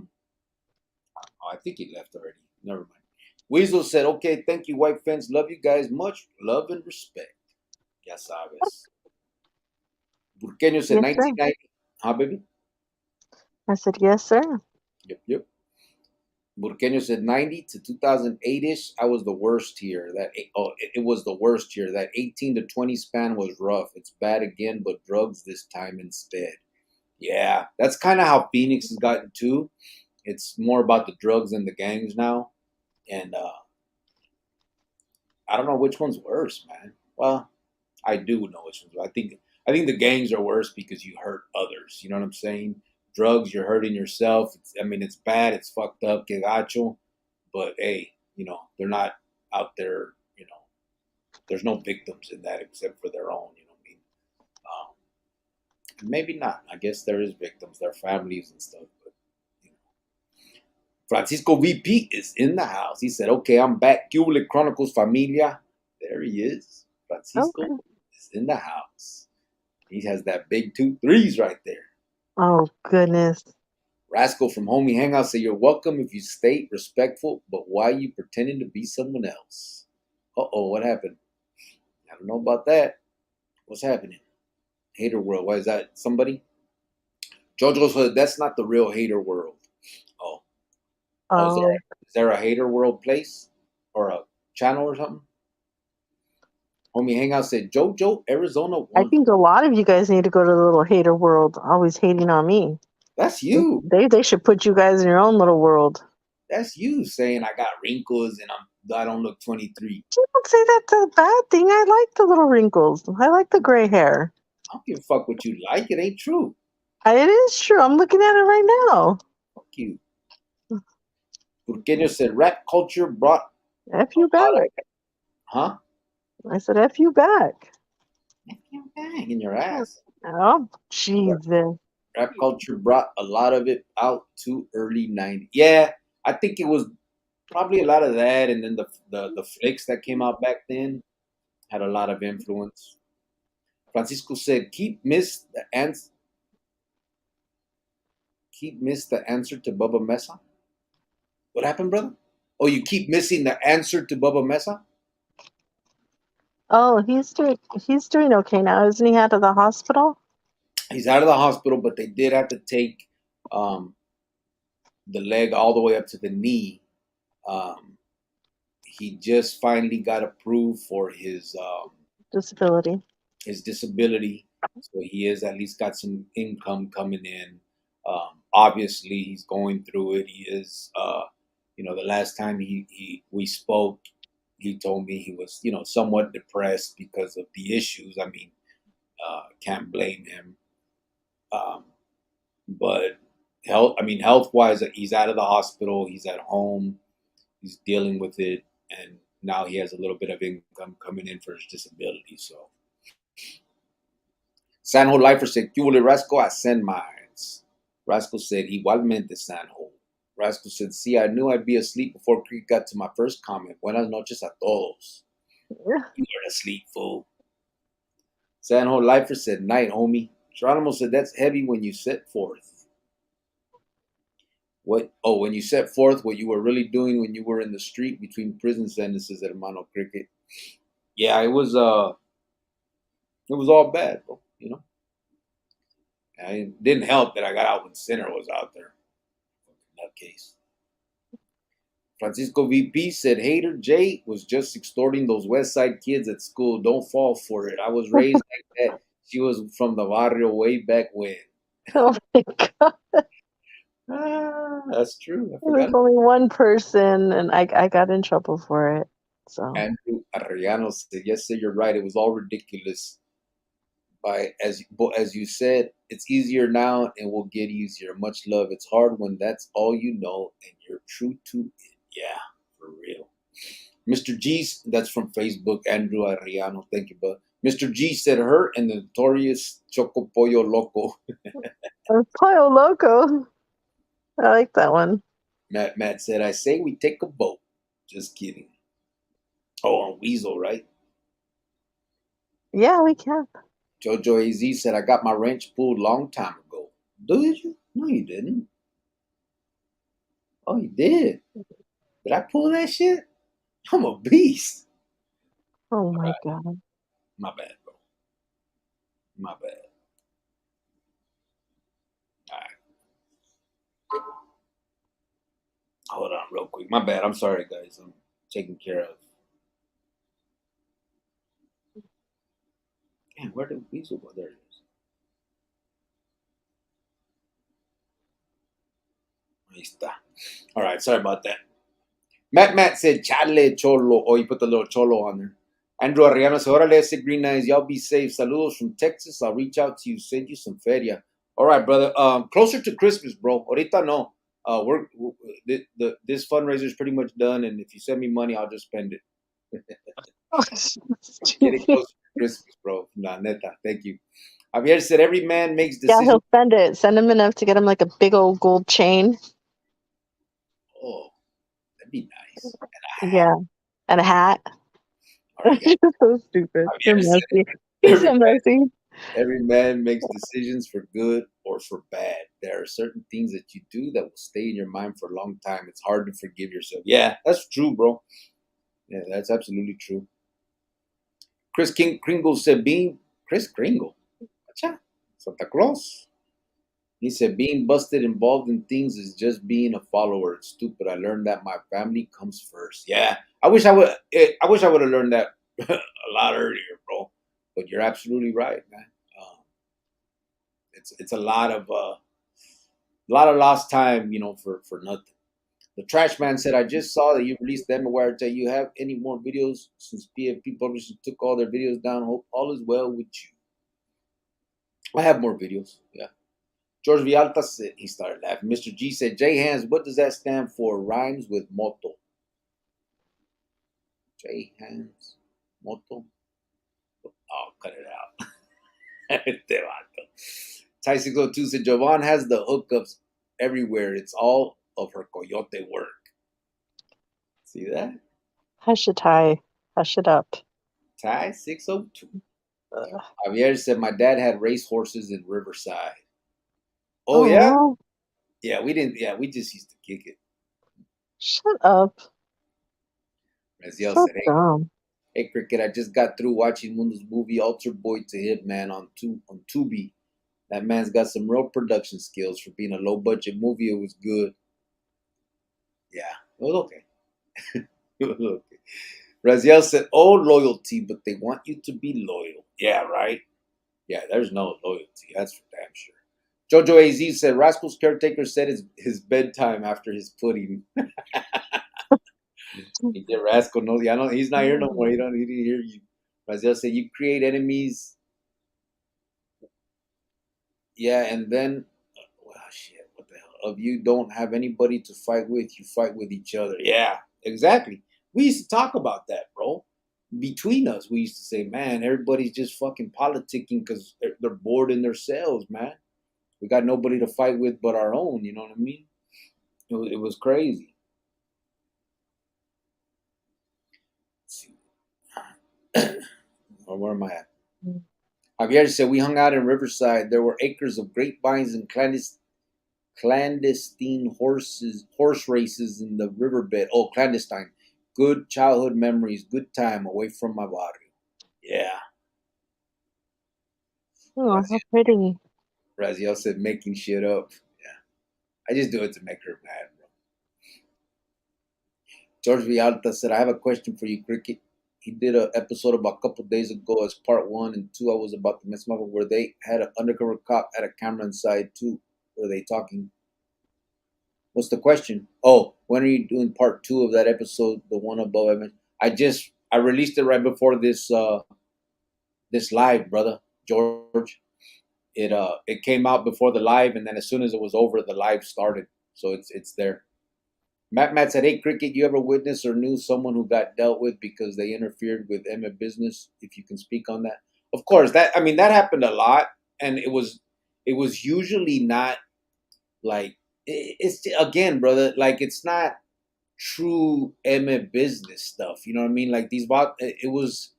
think he left already. Never mind. Weasel said, okay, thank you, White Fence. Love you guys. Much love and respect. Ya sabes. Burqueño said Yes, sir. 1990. Huh, baby? I said, yes, sir. Yep. Burqueño said 90 to 2008-ish. I was the worst here. It was the worst here. That 18 to 20 span was rough. It's bad again, but drugs this time instead. Yeah, that's kind of how Phoenix has gotten too. It's more about the drugs and the gangs now. And I don't know which one's worse, man. Well, I do know which one's worse. I think the gangs are worse because you hurt others. You know what I'm saying? Drugs, you're hurting yourself. It's bad. It's fucked up. Que gacho. But hey, they're not out there. There's no victims in that except for their own. You know what I mean? Maybe not. I guess there is victims, their families and stuff. But Francisco VP is in the house. He said, "Okay, I'm back. Cubic Chronicles Familia." There he is. Francisco Okay. is in the house. He has that big 2 3s right there. Oh, goodness. Rascal from Homie Hangout said, "You're welcome if you stay respectful, but why you pretending to be someone else?" Uh-oh, what happened? I don't know about that. What's happening? Hater world. Why is that somebody? Jojo said, "That's not the real hater world." Oh, is there, Oh, is there a hater world place or a channel or something? Homie Hangout said, "Jojo, Arizona I one." think a lot of you guys need to go to the little hater world, always hating on me. That's you. They should put you guys in your own little world. That's you saying I got wrinkles and I don't look 23. You don't say that's a bad thing. I like the little wrinkles. I like the gray hair. I don't give a fuck what you like. It ain't true. It is true. I'm looking at it right now. Fuck you. Burqueño said rap culture brought F a you lot of, back. huh? I said F you back. Bang in your ass. Oh, Jesus. Rap culture brought a lot of it out too early 90s. Yeah, I think it was Probably a lot of that, and then the flicks that came out back then had a lot of influence. Francisco said, keep miss the answer to Bubba Mesa." What happened, brother? Oh, you keep missing the answer to Bubba Mesa? Oh, he's doing okay now, isn't he? Out of the hospital? He's out of the hospital, but they did have to take um, the leg all the way up to the knee. Um, he just finally got approved for Disability. his disability, so he is at least got some income coming in. Obviously, he's going through it. He is, the last time we spoke, he told me he was, somewhat depressed because of the issues. I mean, can't blame him. Um, but health wise, he's out of the hospital. He's at home. He's dealing with it, and now he has a little bit of income coming in for his disability. So, Sanjo Lifer said, "¿Qué hubo, Rasco? I send mines." Rasco said, "Igualmente, Sanjo." Rasco said, "See, I knew I'd be asleep before Creek got to my first comment. Buenas noches a todos." You were asleep, fool. Sanjo Lifer said, "Night, homie." Geronimo said, "That's heavy when you set forth." What? Oh, when you set forth what you were really doing when you were in the street between prison sentences, hermano Cricket. Yeah, it was all bad, bro. And it didn't help that I got out when Sinner was out there. Nutcase. Francisco VP said, "Hater Jay was just extorting those West Side kids at school. Don't fall for it. I was raised like that. She was from the barrio way back when." Oh my God. That's true. I There's forgot. only one person, and I got in trouble for it. So Andrew Arellano said, "Yes, sir, you're right. It was all ridiculous. As you said, it's easier now and will get easier. Much love. It's hard when that's all you know and you're true to it." Yeah, for real. Mr. G, that's from Facebook, Andrew Ariano. Thank you, bud. Mr. G said, "Her and the notorious Choco Pollo Loco." Pollo Loco. I like that one. Matt said, "I say we take a vote." Just kidding. Oh, on Weasel, right? Yeah, we can. Jojo AZ said, "I got my wrench pulled long time ago." Did you? No, you didn't. Oh, you did. Did I pull that shit? I'm a beast. Oh All my right. God. My bad, bro. My bad. All right. Hold on real quick. My bad. I'm sorry, guys. I'm taking care of. Damn, where did Weasel go? There it is. Ahí está. All right. Sorry about that. Matt said, "Chale, cholo." Oh, you put the little cholo on there. Andrew Arriano said, "Órale, ese green eyes. Y'all be safe. Saludos from Texas. I'll reach out to you, send you some feria." All right, brother. Closer to Christmas, bro. Ahorita no. This fundraiser is pretty much done, and if you send me money, I'll just spend it. Oh, Getting closer to Christmas, bro. Nah, neta. Thank you. Javier said, "Every man makes yeah, decisions." he'll send it. Send him enough to get him like a big old gold chain. Oh, that'd be nice. Yeah, and a hat. All right, guys. You're so stupid. You're Javier said, messy. You're "Every so messy. Every man makes decisions for good or for bad. There are certain things that you do that will stay in your mind for a long time. It's hard to forgive yourself." Yeah, that's true, bro. Yeah, that's absolutely true. Chris King Kringle said, "Being Chris Kringle, Acha, Santa Claus." He said, "Being busted involved in things is just being a follower. It's stupid. I learned that my family comes first." Yeah, I wish I would. I wish I would have learned that a lot earlier, bro. But you're absolutely right, man. Um, it's a lot of lost time, for nothing. The Trash Man said, "I just saw that you released the Wire. Do you have any more videos since PFP Publishing took all their videos down? Hope all is well with you." I have more videos. Yeah. George Vialta said, he started laughing. Mr. G said, "J Hands, what does that stand for?" Rhymes with moto. J Hands, moto. Oh, cut it out. Te vato. Ty 602 said, "Jovan has the hookups everywhere. It's all of her coyote work." See that? Hush it, Ty. Hush it up. Ty 602. Ugh. Javier said my dad had racehorses in Riverside. Oh yeah? Oh, Yeah, we didn't. Yeah, we just used to kick it. shut up. Raziel So said, "Hey, dumb. hey, cricket. I just got through watching Mundo's movie Alter Boy to Hitman on Tubi. That man's got some real production skills for being a low budget movie. It was good. Yeah, it was okay. It was okay." Raziel said, "Oh, loyalty, but they want you to be loyal." Yeah, right. Yeah, there's no loyalty. That's for damn sure. Jojo Az said, Rascal's caretaker said his bedtime after his pudding. He did Rascal knows. Yeah, I don't, he's not here no more. He didn't hear you. Raziel said, you create enemies. Yeah, and then, well, shit, what the hell? Of you don't have anybody to fight with, you fight with each other. Yeah, exactly. We used to talk about that, bro. Between us, we used to say, man, everybody's just fucking politicking because they're bored in themselves, man. We got nobody to fight with but our own. You know what I mean? It was crazy. Let's see. Or where am I at? Javier said we hung out in Riverside. There were acres of grapevines and clandestine horse races in the riverbed. Oh, clandestine. Good childhood memories. Good time away from my barrio. Yeah. Oh, how Raziel, pretty. Raziel said making shit up. Yeah. I just do it to make her mad, bro. George Vialta said, I have a question for you, Cricket. He did an episode about a couple days ago as part one and two. I was about the Mexican Mafia where they had an undercover cop at a camera inside too. Were they talking? What's the question? Oh, when are you doing part two of that episode? The one above I mentioned. I released it right before this live, brother George. It came out before the live, and then as soon as it was over, the live started. So it's there. Matt said, "Hey, Cricket, you ever witnessed or knew someone who got dealt with because they interfered with Emma business? If you can speak on that." Of course, that happened a lot, and it was usually not like it's again, brother. Like it's not true Emma business stuff. You know what I mean? Like it was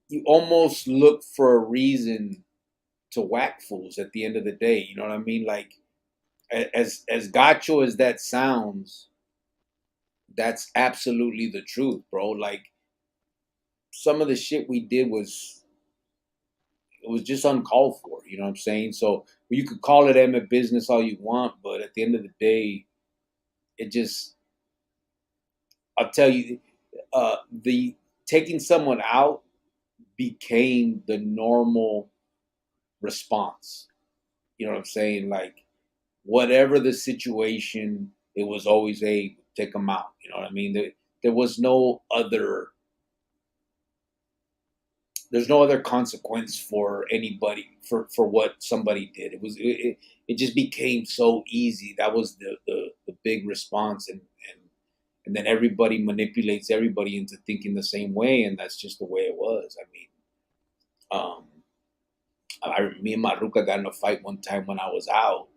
you almost look for a reason to whack fools at the end of the day. You know what I mean? Like as gacho as that sounds, that's absolutely the truth, bro. Like some of the shit we did was just uncalled for. You know what I'm saying? So you could call it Emma business all you want, but at the end of the day, it just I'll tell you, the taking someone out became the normal response. You know what I'm saying? Like whatever the situation, it was always a take them out. You know what I mean? There was no other there's no other consequence for anybody for what somebody did. It just became so easy. That was the big response, and then everybody manipulates everybody into thinking the same way, and that's just the way it was. I mean, me and Maruka got in a fight one time when I was out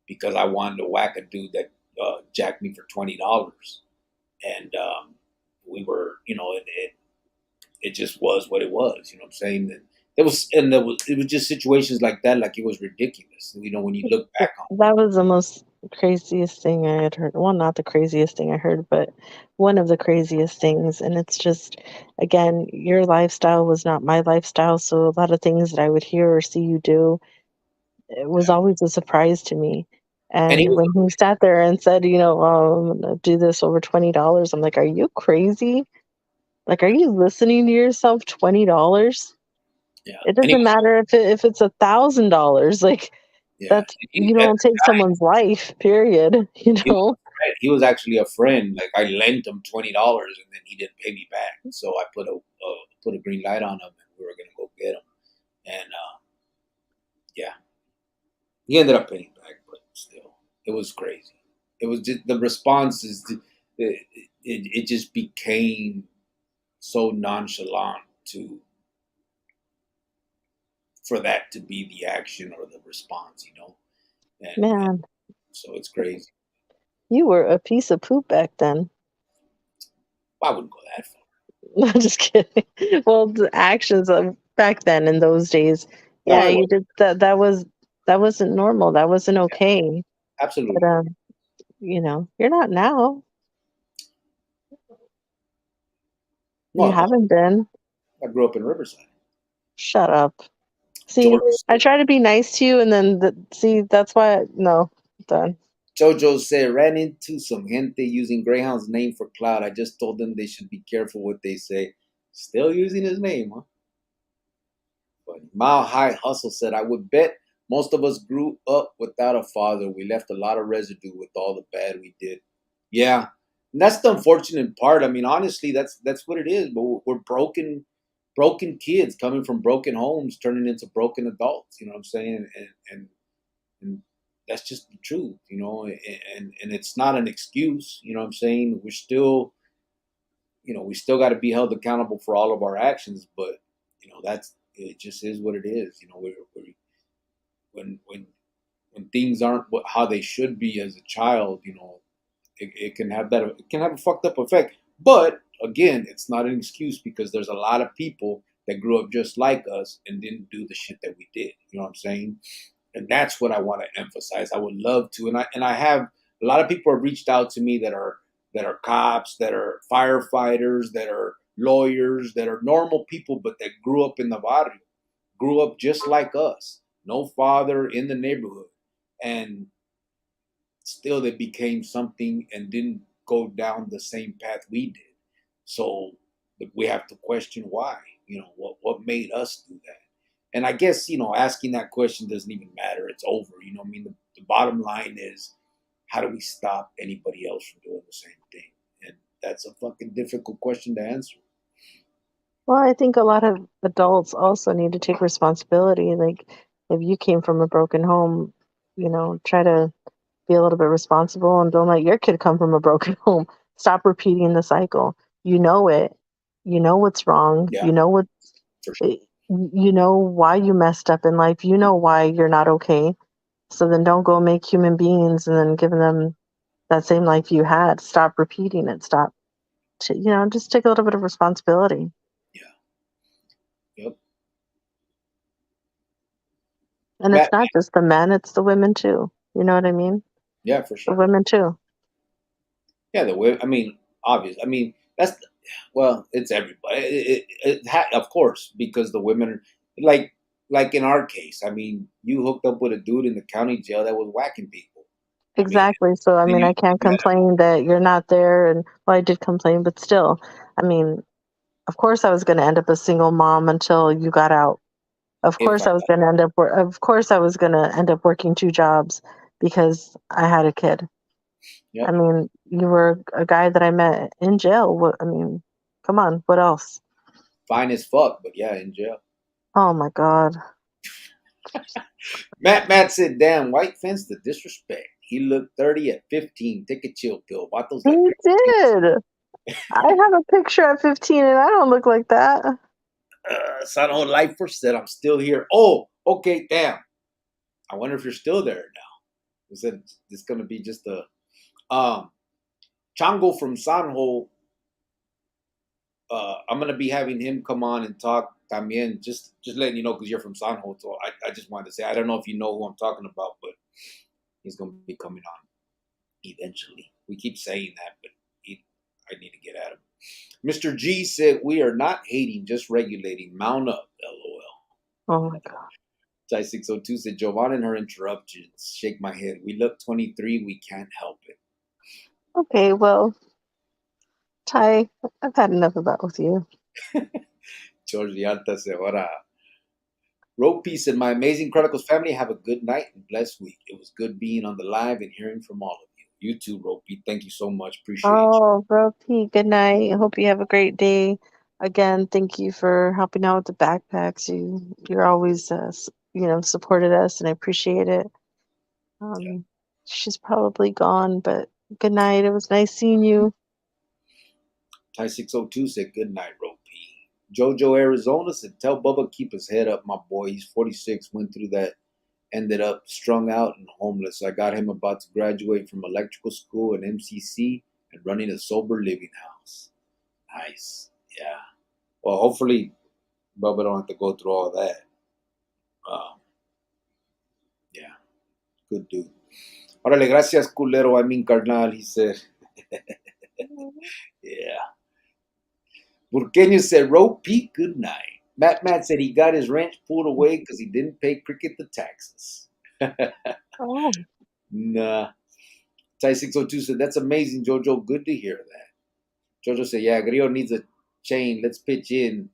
because I wanted to whack a dude that jacked me for $20, and we were, it just was what it was. You know what I'm saying? And it was just situations like that, like it was ridiculous. When you look back on That was the most craziest thing I had heard. Well, not the craziest thing I heard, but one of the craziest things. And it's just, again, your lifestyle was not my lifestyle. So a lot of things that I would hear or see you do, it was always a surprise to me. it. And he And was when he sat there and said, I'm going to do this over $20, I'm like, are you crazy? Like, are you listening to yourself? $20? yeah, It and he doesn't was matter if it's $1,000. Like, yeah, that's and you at don't take someene's life, period, he was he was actually a friend. Like I lent him $20, and then he didn't pay me back. So I put a green light on him, and we were gonna go get him. And yeah, he ended up paying back, but still, it was crazy. It was just the responses. It just became so nonchalant to for that to be the action or the response. And Man, so it's crazy. you were a piece of poop back then. I wouldn't go that far. No, just kidding. Well, the actions of back then in those days, No, yeah, I you would. did that. That wasn't normal. That wasn't okay. But Absolutely. you're not now. You No, haven't been. I grew up in Riverside. Shut up. See, George I said, try to be nice to you, and then see that's why. No, done. Jojo said, ran into some gente using Greyhound's name for cloud. I just told them they should be careful what they say. Still using his name, huh? But Mile High Hustle said, I would bet most of us grew up without a father. We left a lot of residue with all the bad we did. Yeah. And that's the unfortunate part. I mean, honestly, that's what it is. But we're broken kids coming from broken homes, turning into broken adults. You know what I'm saying? And that's just the truth, and it's not an excuse. You know what I'm saying? We still got to be held accountable for all of our actions, but that's it. Just is what it is. When things aren't how they should be as a child, it can have that. It can have a fucked up effect. But again, it's not an excuse because there's a lot of people that grew up just like us and didn't do the shit that we did. You know what I'm saying? And that's what I want to emphasize. I would love to, and I have a lot of people have reached out to me that are cops, that are firefighters, that are lawyers, that are normal people, but that grew up in the barrio, grew up just like us, no father in the neighborhood, and still they became something and didn't go down the same path we did. So we have to question why. What made us do that? And I guess asking that question doesn't even matter. It's over. I mean, the bottom line is, how do we stop anybody else from doing the same thing? And that's a fucking difficult question to answer. Well, I think a lot of adults also need to take responsibility. Like, if you came from a broken home, try to be a little bit responsible and don't let your kid come from a broken home. Stop repeating the cycle. You know it. You know what's wrong. Yeah, You know what. for sure. You know why you messed up in life. You know why you're not okay. So then don't go make human beings and then giving them that same life you had. Stop repeating it. Stop. Just take a little bit of responsibility. Yeah. Yep. And it's Matt. not just the men; it's the women too. You know what I mean? Yeah, for The sure. women too. Yeah, the way. I mean, obvious. I mean, well, it's everybody. Of course, because the women are like in our case. I mean, you hooked up with a dude in the county jail that was whacking people. I mean, Exactly. So, I then mean, I can't you complain that you're not there. And, well, I did complain, but still, I mean, of course I was going to end up a single mom until you got out. Of if course I I was going to end up, of course I was going to end up working two jobs because I had a kid. I yep, mean, you were a guy that I met in jail. I mean, come on, what else? fine as fuck, but yeah, in jail. Oh my God. Matt said, "Damn, white fence the disrespect. He looked 30 at 15. Take a chill pill. Vatos He like did. I have a picture at 15 and I don't look like that. Son on lifer said, I'm still here. Oh, okay, damn. I wonder if you're still there now. Is it this gonna be just a Chango from Sanho? I'm gonna be having him come on and talk también. Just letting you know because you're from Sanho. So I just wanted to say I don't know if you know who I'm talking about, but he's gonna be coming on eventually. We keep saying that, but I need to get at him. Mr. G said we are not hating, just regulating. Mount up, lol. Oh my God. Ty 602 said, Jovan and her interruptions. Shake my head. We look 23. We can't help it. Okay, well, Ty, I've had enough of that with you. George Alta said, Ora. Rope Peace and my amazing Chronicles family have a good night and blessed week. It was good being on the live and hearing from all of you. You too, Rope Pete. Thank you so much. Appreciate you. Oh, bro, P, good night. I hope you have a great day. Again, thank you for helping out with the backpacks. You're always supported us, and I appreciate it. Yeah. She's probably gone, but good night. It was nice seeing you. Ty 602 said, good night, Rope P. Jojo Arizona said, tell Bubba keep his head up, my boy. He's 46, went through that, ended up strung out and homeless. I got him about to graduate from electrical school and MCC and running a sober living house. Nice. Yeah. Well, hopefully, Bubba don't have to go through all that. Um, yeah. Good dude. Órale, gracias, culero. I mean, carnal, he said. Yeah. Burqueño said, Rope Pete, good night. Matt said he got his rent pulled away because he didn't pay Cricket the taxes. Oh, Nah. Ty 602 said, that's amazing, Jojo. Good to hear that. Jojo said, yeah, Grillo needs a chain. Let's pitch in.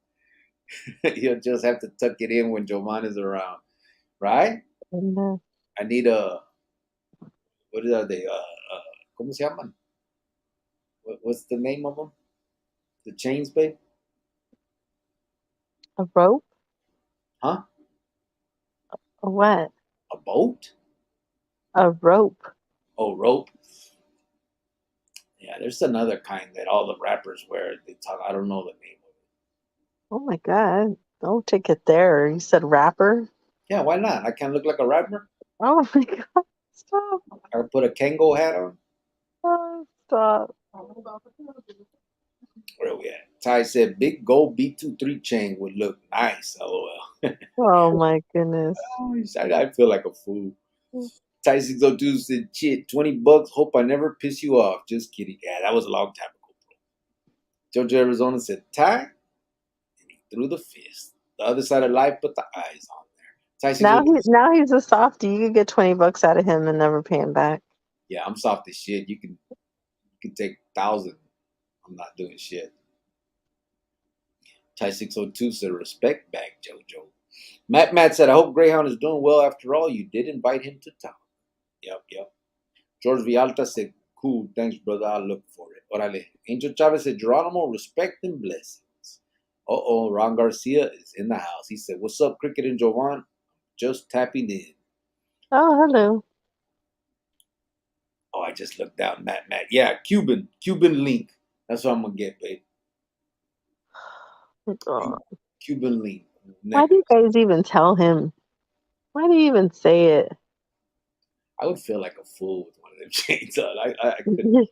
You'll just have to tuck it in when Jovan is around. Right? and, I need a, what are they? ¿Cómo se llaman? What's the name of them? The chains, babe? a rope? Huh? A what? A boat? A rope. Oh, rope? Yeah, there's another kind that all the rappers wear. They talk. I don't know the name of it. Oh my God. Don't take it there. You said rapper? Yeah, why not? I can't look like a rapper. Oh my God. Stop. I put a Kango hat on. Oh, stop. Where are we at? Ty said, big gold B23 chain would look nice. LOL. Oh my goodness. I feel like a fool. Ty 602 said, shit, $20. Hope I never piss you off. Just kidding. Yeah, that was a long time ago, bro. Jojo Arizona said, Ty, and he threw the fist. The other side of life, put the eyes on there. Ty Now 602 said, he's a softie. You could get $20 out of him and never pay him back. yeah, I'm soft as shit. You can take 1,000. I'm not doing shit. Ty 602 said, respect back, Jojo. Matt said, I hope Greyhound is doing well after all. You did invite him to town. Yep. George Vialta said, cool, thanks, brother. I'll look for it. Orale. Angel Chavez said, Geronimo, respect and blessings. Ron Garcia is in the house. He said, what's up, Cricket and Jovan? Just tapping in. Oh, hello. Oh, I just looked down, Matt. Yeah, Cuban link. That's what I'm going to get, babe. Oh. Cuban link. Why do you guys even tell him? Why do you even say it? I would feel like a fool with one of them chains on. I couldn't.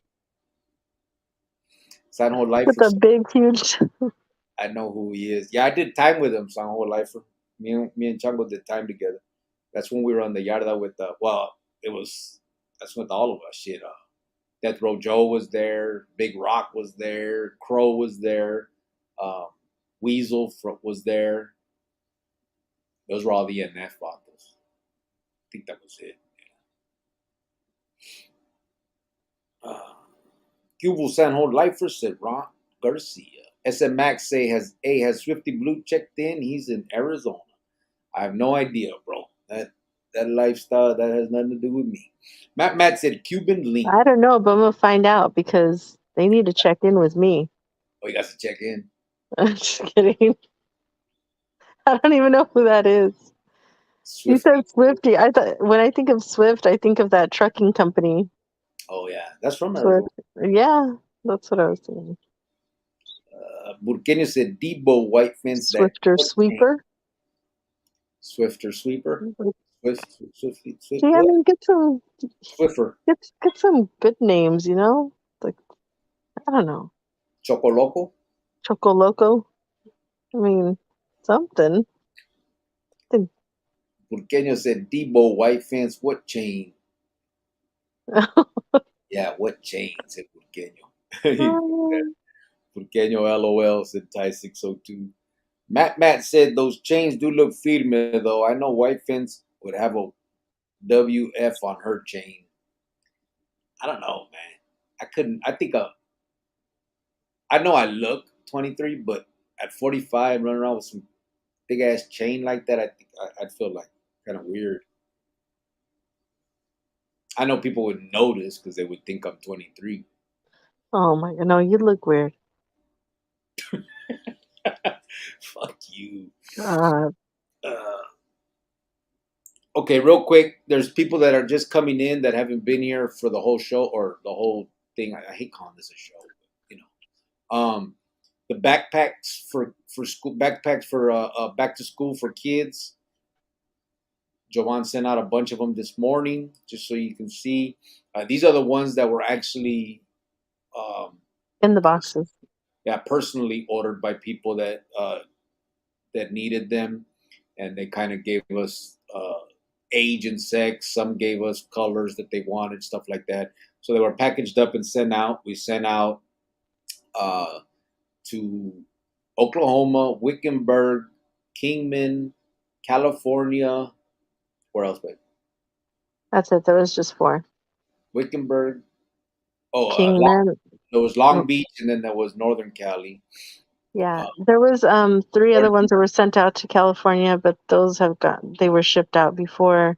Sanho Lifer. With a big, huge. I know who he is. Yeah, I did time with him, Sanho Lifer. Me and Chango did time together. That's when we were on the Yarda with that's with all of us. Shit. Death Row Joe was there. Big Rock was there. Crow was there. Weasel was there. Those were all the NF bottles. I think that was it. Yeah. Cubo Sanho Lifer said Ron Garcia. SM Max has Swifty Blue checked in. He's in Arizona. I have no idea, bro. That lifestyle, that has nothing to do with me. Matt said Cuban link. I don't know, but I'm going to find out because they need to check in with me. Oh, you got to check in? I'm just kidding. I don't even know who that is. Swifty. You said Swifty. When I think of Swift, I think of that trucking company. Oh, yeah. That's from Arizona. Yeah, that's what I was saying. Burqueño said Debo White Fence. Swifter Sweeper. Swifter Sweeper. Swifty. Yeah, I mean, get some. Swiffer. Get some good names, you know? Like, I don't know. Choco Loco. Choco Loco. I mean, something. Burqueño said Debo White Fence. What chain? Yeah, what chain? Said Burqueño. Burqueño LOL said Ty 602. Matt said those chains do look firme though. I know White Fence would have a WF on her chain. I don't know, man. I know I look 23, but at 45 running around with some big ass chain like that, I think I'd feel like kind of weird. I know people would notice because they would think I'm 23. Oh my God, no, you look weird. Fuck you. Okay, real quick. There's people that are just coming in that haven't been here for the whole show or the whole thing. I hate calling this a show, but, you know. The backpacks for school, backpacks for back to school for kids. Jovan sent out a bunch of them this morning, just so you can see. These are the ones that were actually in the boxes. Yeah, personally ordered by people that needed them, and they kind of gave us age and sex. Some gave us colors that they wanted, stuff like that. So they were packaged up and sent out. We sent out uh, to Oklahoma, Wickenburg, Kingman, California. Where else, babe? That's it. There was just four. Wickenburg. Oh, Kingman. there was Long Beach, and then there was Northern Cali. Yeah, Uh, there was three other ones that were sent out to California, but those they were shipped out before.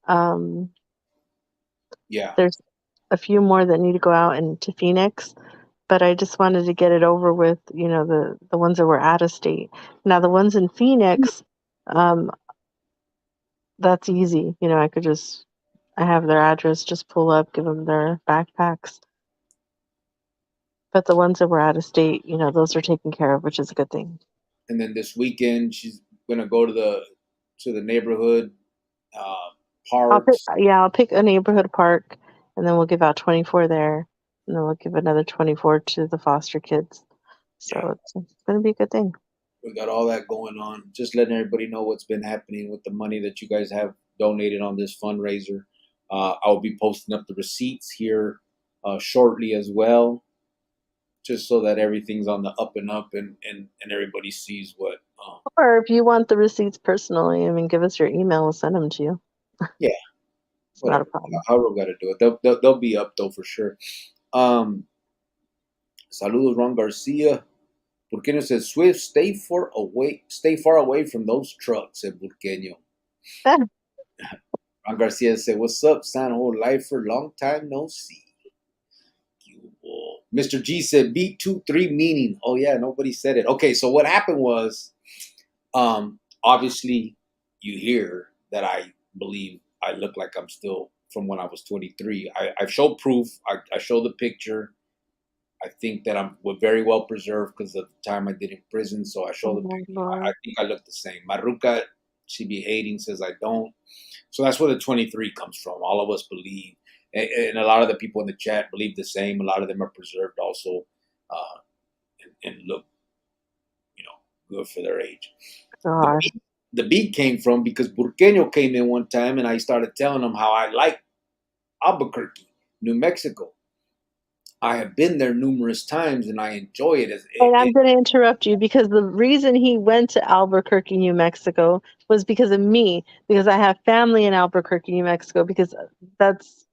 Um, yeah, there's a few more that need to go out into Phoenix, but I just wanted to get it over with, the ones that were out of state. Now the ones in Phoenix, um, that's easy. I have their address, just pull up, give them their backpacks. But the ones that were out of state, those are taken care of, which is a good thing. and then this weekend she's gonna go to the neighborhood uh, parks. I'll pick a neighborhood park, and then we'll give out 24 there, and then we'll give another 24 to the foster kids. Yeah, So it's going to be a good thing. we got all that going on. Just letting everybody know what's been happening with the money that you guys have donated on this fundraiser. I'll be posting up the receipts here shortly as well, just so that everything's on the up and up, and everybody sees what. Or if you want the receipts personally, give us your email, we'll send them to you. Yeah, It's not a whatever. problem. However, we got to do it. They'll be up though for sure. Um, Saludos, Ron Garcia. Burqueño says, Swift, stay far away from those trucks, said Burqueño. Ron Garcia said, what's up, San Jose Lifer? Long time no see. Mr. G said, B23 meaning. Oh, yeah, nobody said it. Okay, so what happened was, obviously, you hear that I believe I look like I'm still from when I was 23. I show proof. I show the picture. I think that I'm very well preserved because of the time I did in prison. So I show the picture. I think I look the same. Maruka, she be hating, says I don't. So that's where the 23 comes from. All of us believe. And a lot of the people in the chat believe the same. A lot of them are preserved also and look, good for their age. Gosh. The beat came from because Burqueño came in one time and I started telling him how I like Albuquerque, New Mexico. I have been there numerous times and I enjoy it. And I'm going to interrupt you because the reason he went to Albuquerque, New Mexico was because of me, because I have family in Albuquerque, New Mexico, because that's,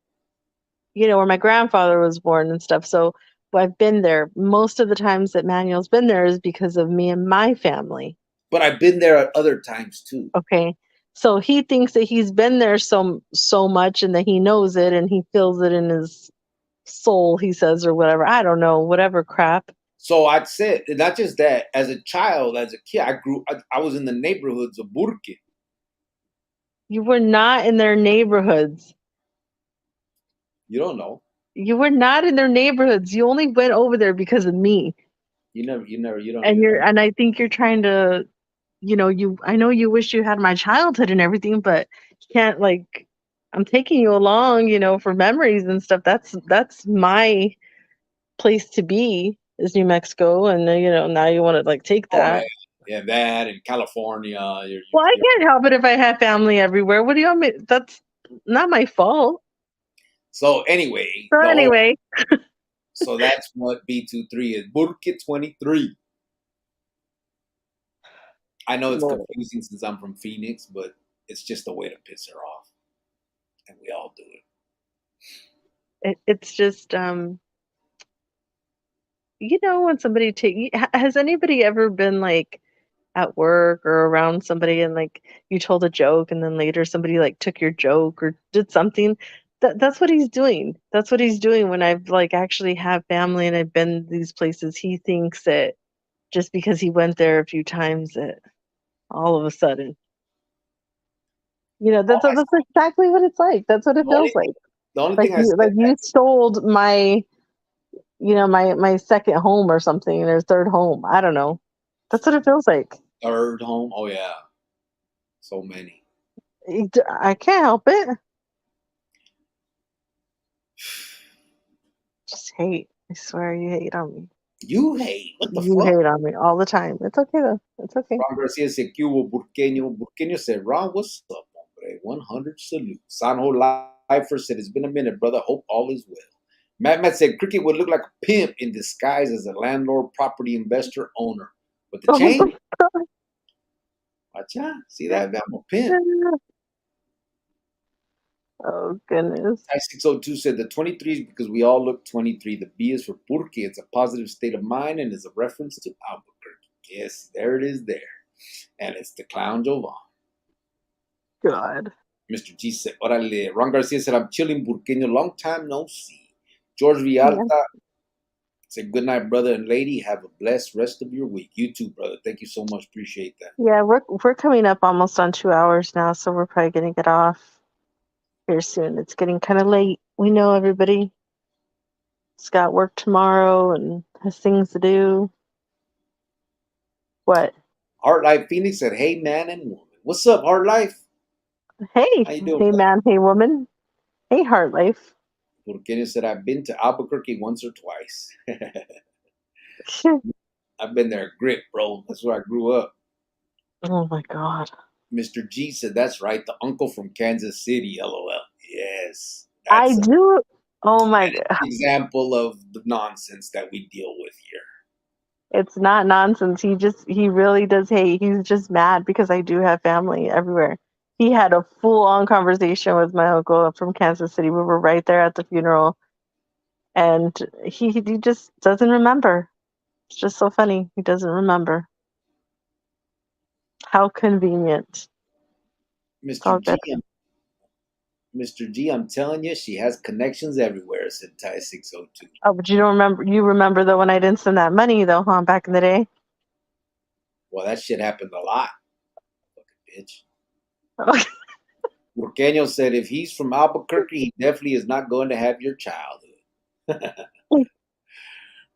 where my grandfather was born and stuff. So I've been there. Most of the times that Manuel's been there is because of me and my family. But I've been there at other times too. Okay. So he thinks that he's been there so much and that he knows it and he feels it in his soul, he says, or whatever. I don't know, whatever crap. So I'd say, not just that, as a child, as a kid, I was in the neighborhoods of Burque. You were not in their neighborhoods. You don't know. You were not in their neighborhoods. You only went over there because of me. You don't. And I think you're trying to, I know you wish you had my childhood and everything, but you can't, I'm taking you along, for memories and stuff. That's my place to be, is New Mexico, and now you want to take that. Yeah, that in California. Well, I can't help it if I have family everywhere. What do you want me? That's not my fault. So anyway. So that's what B23 is. Burque 23. I know it's confusing since I'm from Phoenix, but it's just a way to piss her off, and we all do it. It's just when somebody has anybody ever been at work or around somebody and you told a joke and then later somebody took your joke or did something? That's what he's doing. That's what he's doing when I've actually have family and I've been these places. He thinks that just because he went there a few times that all of a sudden, that's exactly what it's like. That's what it feels like. The only thing I said, you stole my my second home or something, or third home. I don't know. That's what it feels like. Third home? Oh, yeah. So many. I can't help it. Just hate. I swear you hate on me. You hate. What the You fuck? hate on me all the time. It's okay though. It's okay. Ron Garcia said, "Que hubo, Burqueño?" Burqueño said, "Ron, what's up, hombre? 100 salute." Sanho Lifer said, "It's been a minute, brother. Hope all is well." Matt said, "Cricket would look like a pimp in disguise as a landlord, property investor, owner. With the Oh chain? my god. Watch out. See that? I'm a pimp." Oh goodness. I602 said, "The 23 is because we all look 23. The B is for Porque. It's a positive state of mind and is a reference to Albuquerque." Yes, there it is there. And it's the clown Jovan. God. Mr. G said, "Orale." Ron Garcia said, "I'm chilling, Burqueño. Long time no see." George Yeah. Villalta said, "Good night, brother and lady. Have a blessed rest of your week." You too, brother. Thank you so much. Appreciate that. Yeah, we're coming up almost on 2 hours now, so we're probably gonna get off here soon. It's getting kind of late. We know everybody. He's got work tomorrow and has things to do. What? Heart Life Phoenix said, "Hey, man and woman." What's up, Heart Life? Hey, How you doing, hey brother? man, hey woman, hey heart life. Burqueño said, "I've been to Albuquerque once or twice." I've been there. Grit, bro. That's where I grew up. Oh my god. Mr. G said, "That's right. The uncle from Kansas City. LOL." Yes. I That's do. Oh my an god. example of the nonsense that we deal with here. It's not nonsense. He really does hate. He's just mad because I do have family everywhere. He had a full on conversation with my uncle from Kansas City. We were right there at the funeral, and he just doesn't remember. It's just so funny. He doesn't remember. How convenient. It's Mr. all good. G, Mr. G, I'm telling you, she has connections everywhere, said Ty 602. Oh, but you don't remember? You remember though when I didn't send that money though, huh? Back in the day. Well, that shit happened a lot. Fucking bitch. Burqueño said, "If he's from Albuquerque, he definitely is not going to have your childhood."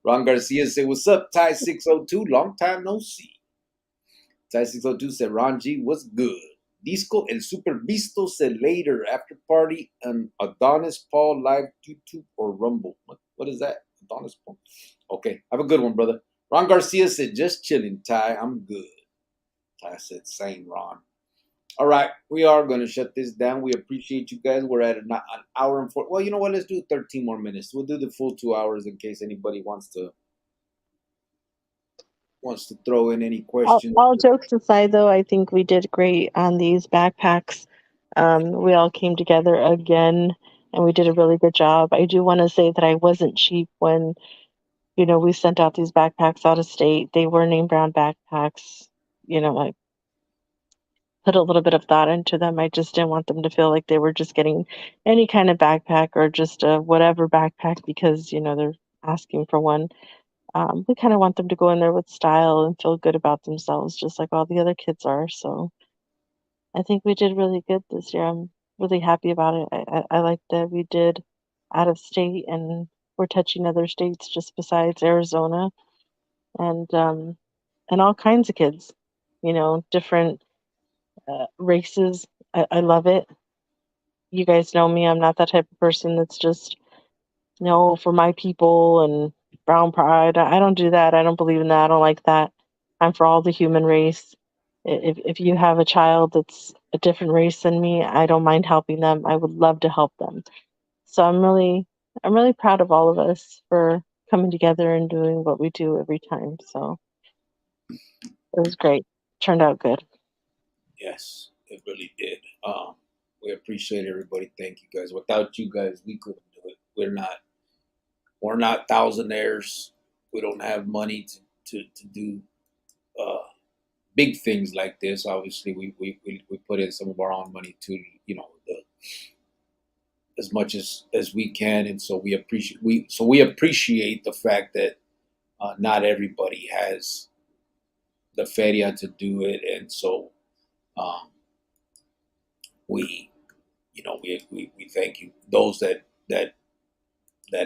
Ron Garcia said, "What's up, Ty 602? Long time no see." Ty 602 said, "Ron G, what's good? Disco El Super Visto said later, after party on Adonis Paul live YouTube or Rumble." What is that? Adonis Paul. Okay, have a good one, brother. Ron Garcia said, "Just chilling, Ty. I'm good." Ty said, "Same, Ron." All right, we are going to shut this down. We appreciate you guys. We're at an hour and 4. Well, you know what? Let's do 13 more minutes. We'll do the full 2 hours in case anybody wants to throw in any questions. All jokes aside, though, I think we did great on these backpacks. We all came together again, and we did a really good job. I do want to say that I wasn't cheap when, we sent out these backpacks out of state. They were name brand backpacks. I put a little bit of thought into them. I just didn't want them to feel like they were just getting any kind of backpack or just a whatever backpack because, they're asking for one. We kind of want them to go in there with style and feel good about themselves, just like all the other kids are. So I think we did really good this year. I'm really happy about it. I like that we did out of state and we're touching other states just besides Arizona and all kinds of kids, different races. I love it. You guys know me. I'm not that type of person that's just no for my people and brown pride. I don't do that. I don't believe in that. I don't like that. I'm for all the human race. If you have a child that's a different race than me, I don't mind helping them. I would love to help them. So I'm really proud of all of us for coming together and doing what we do every time. So it was great. Turned out good. Yes, it really did. We appreciate everybody. Thank you guys. Without you guys, we couldn't do it. We're not thousandaires. We don't have money to do uh, big things like this. Obviously, we put in some of our own money to as much as we can, and so we appreciate the fact that not everybody has the feria to do it, and so um, we we thank you those that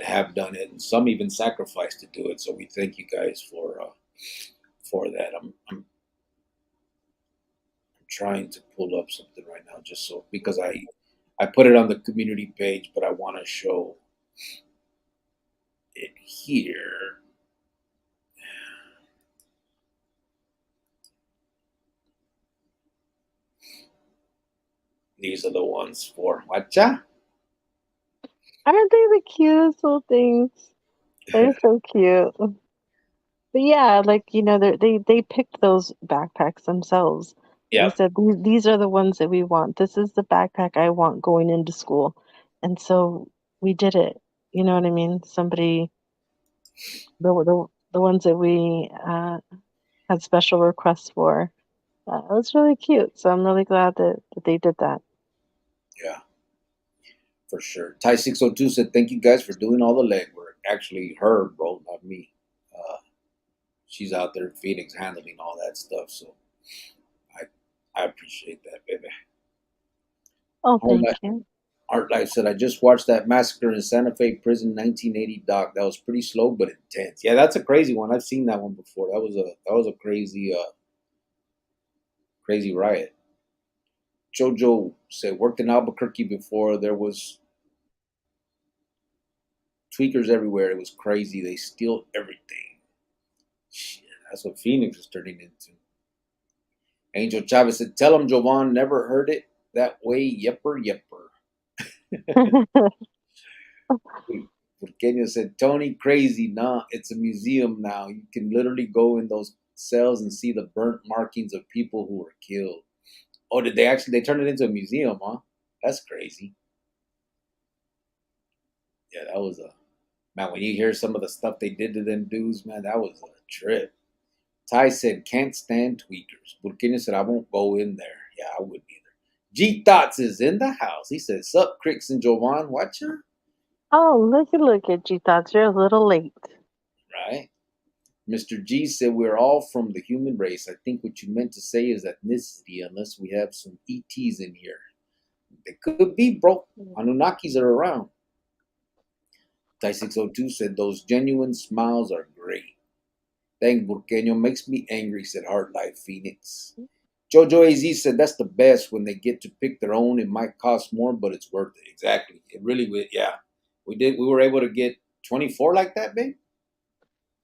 have done it, and some even sacrificed to do it. So we thank you guys for that. I'm trying to pull up something right now just so because I put it on the community page, but I want to show it here. These are the ones for Wacha. Aren't they the cutest little things? They're so cute. But yeah, like they picked those backpacks themselves. They Yeah, said these are the ones that we want. This is the backpack I want going into school, and so we did it. You know what I mean? Somebody the ones that we had special requests for. It was really cute. So I'm really glad that they did that. yeah, for sure. Ty 602 said, "Thank you guys for doing all the legwork." Actually, her, bro, not me. Uh, she's out there in Phoenix handling all that stuff. So I I appreciate that, baby. Oh, Art thank Life, you. Art Life said, "I just watched that massacre in Santa Fe prison, 1980 doc. That was pretty slow but intense." Yeah, that's a crazy one. I've seen that one before. That was a crazy crazy riot. Jojo said, "Worked in Albuquerque before. There was tweakers everywhere. It was crazy. They steal everything." Shit, that's what Phoenix is turning into. Angel Chavez said, "Tell him Jovan never heard it that way. Yepper, yepper." Virginia said, "Tony, crazy. Nah, it's a museum now. You can literally go in those cells and see the burnt markings of people who were killed." Oh, did they actually? They turned it into a museum, huh? That's crazy. Yeah, that was a man. When you hear some of the stuff they did to them dudes, man, that was a trip. Ty said, "Can't stand tweakers." Burkina said, "I won't go in there." Yeah, I wouldn't either. G Thoughts is in the house. He said, "Sup, Cricks and Jovan, watcher?" Oh, look at you. Thought you're a little late. Right? Mr. G said, "We're all from the human race. I think what you meant to say is ethnicity, unless we have some ETs in here." They could be, bro. Anunnakis are around. Tai 602 said, "Those genuine smiles are great. Dang, Burqueño makes me angry," said Heart Life Phoenix. Jojo AZ said, "That's the best when they get to pick their own. It might cost more, but it's worth it." Exactly. It really would. Yeah. We did. We were able to get 24 like that, babe.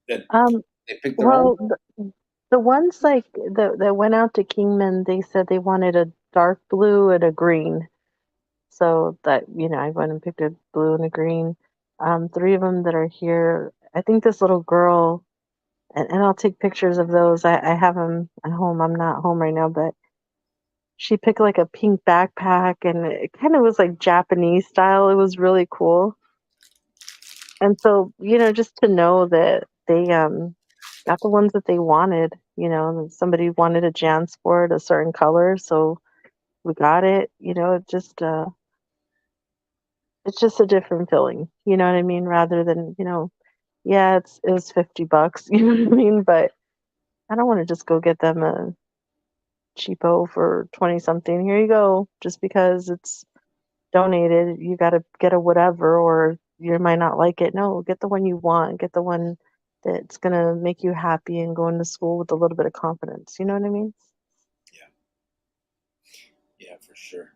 That Um, they picked their own. well, the ones like that went out to Kingman, they said they wanted a dark blue and a green. So that, I went and picked a blue and a green. Three of them that are here. I think this little girl, and I'll take pictures of those. I have them at home. I'm not home right now, but she picked like a pink backpack and it kind of was like Japanese style. It was really cool. And so, just to know that they got the ones that they wanted, somebody wanted a JanSport, a certain color, so we got it. It's just a different feeling. You know what I mean? Rather than, yeah, it was $50. You know what I mean? But I don't want to just go get them a cheapo for 20 something. Here you go. Just because it's donated, you got to get a whatever, or you might not like it. No, get the one you want. Get the one that's going to make you happy and go into school with a little bit of confidence. You know what I mean? Yeah. Yeah, for sure.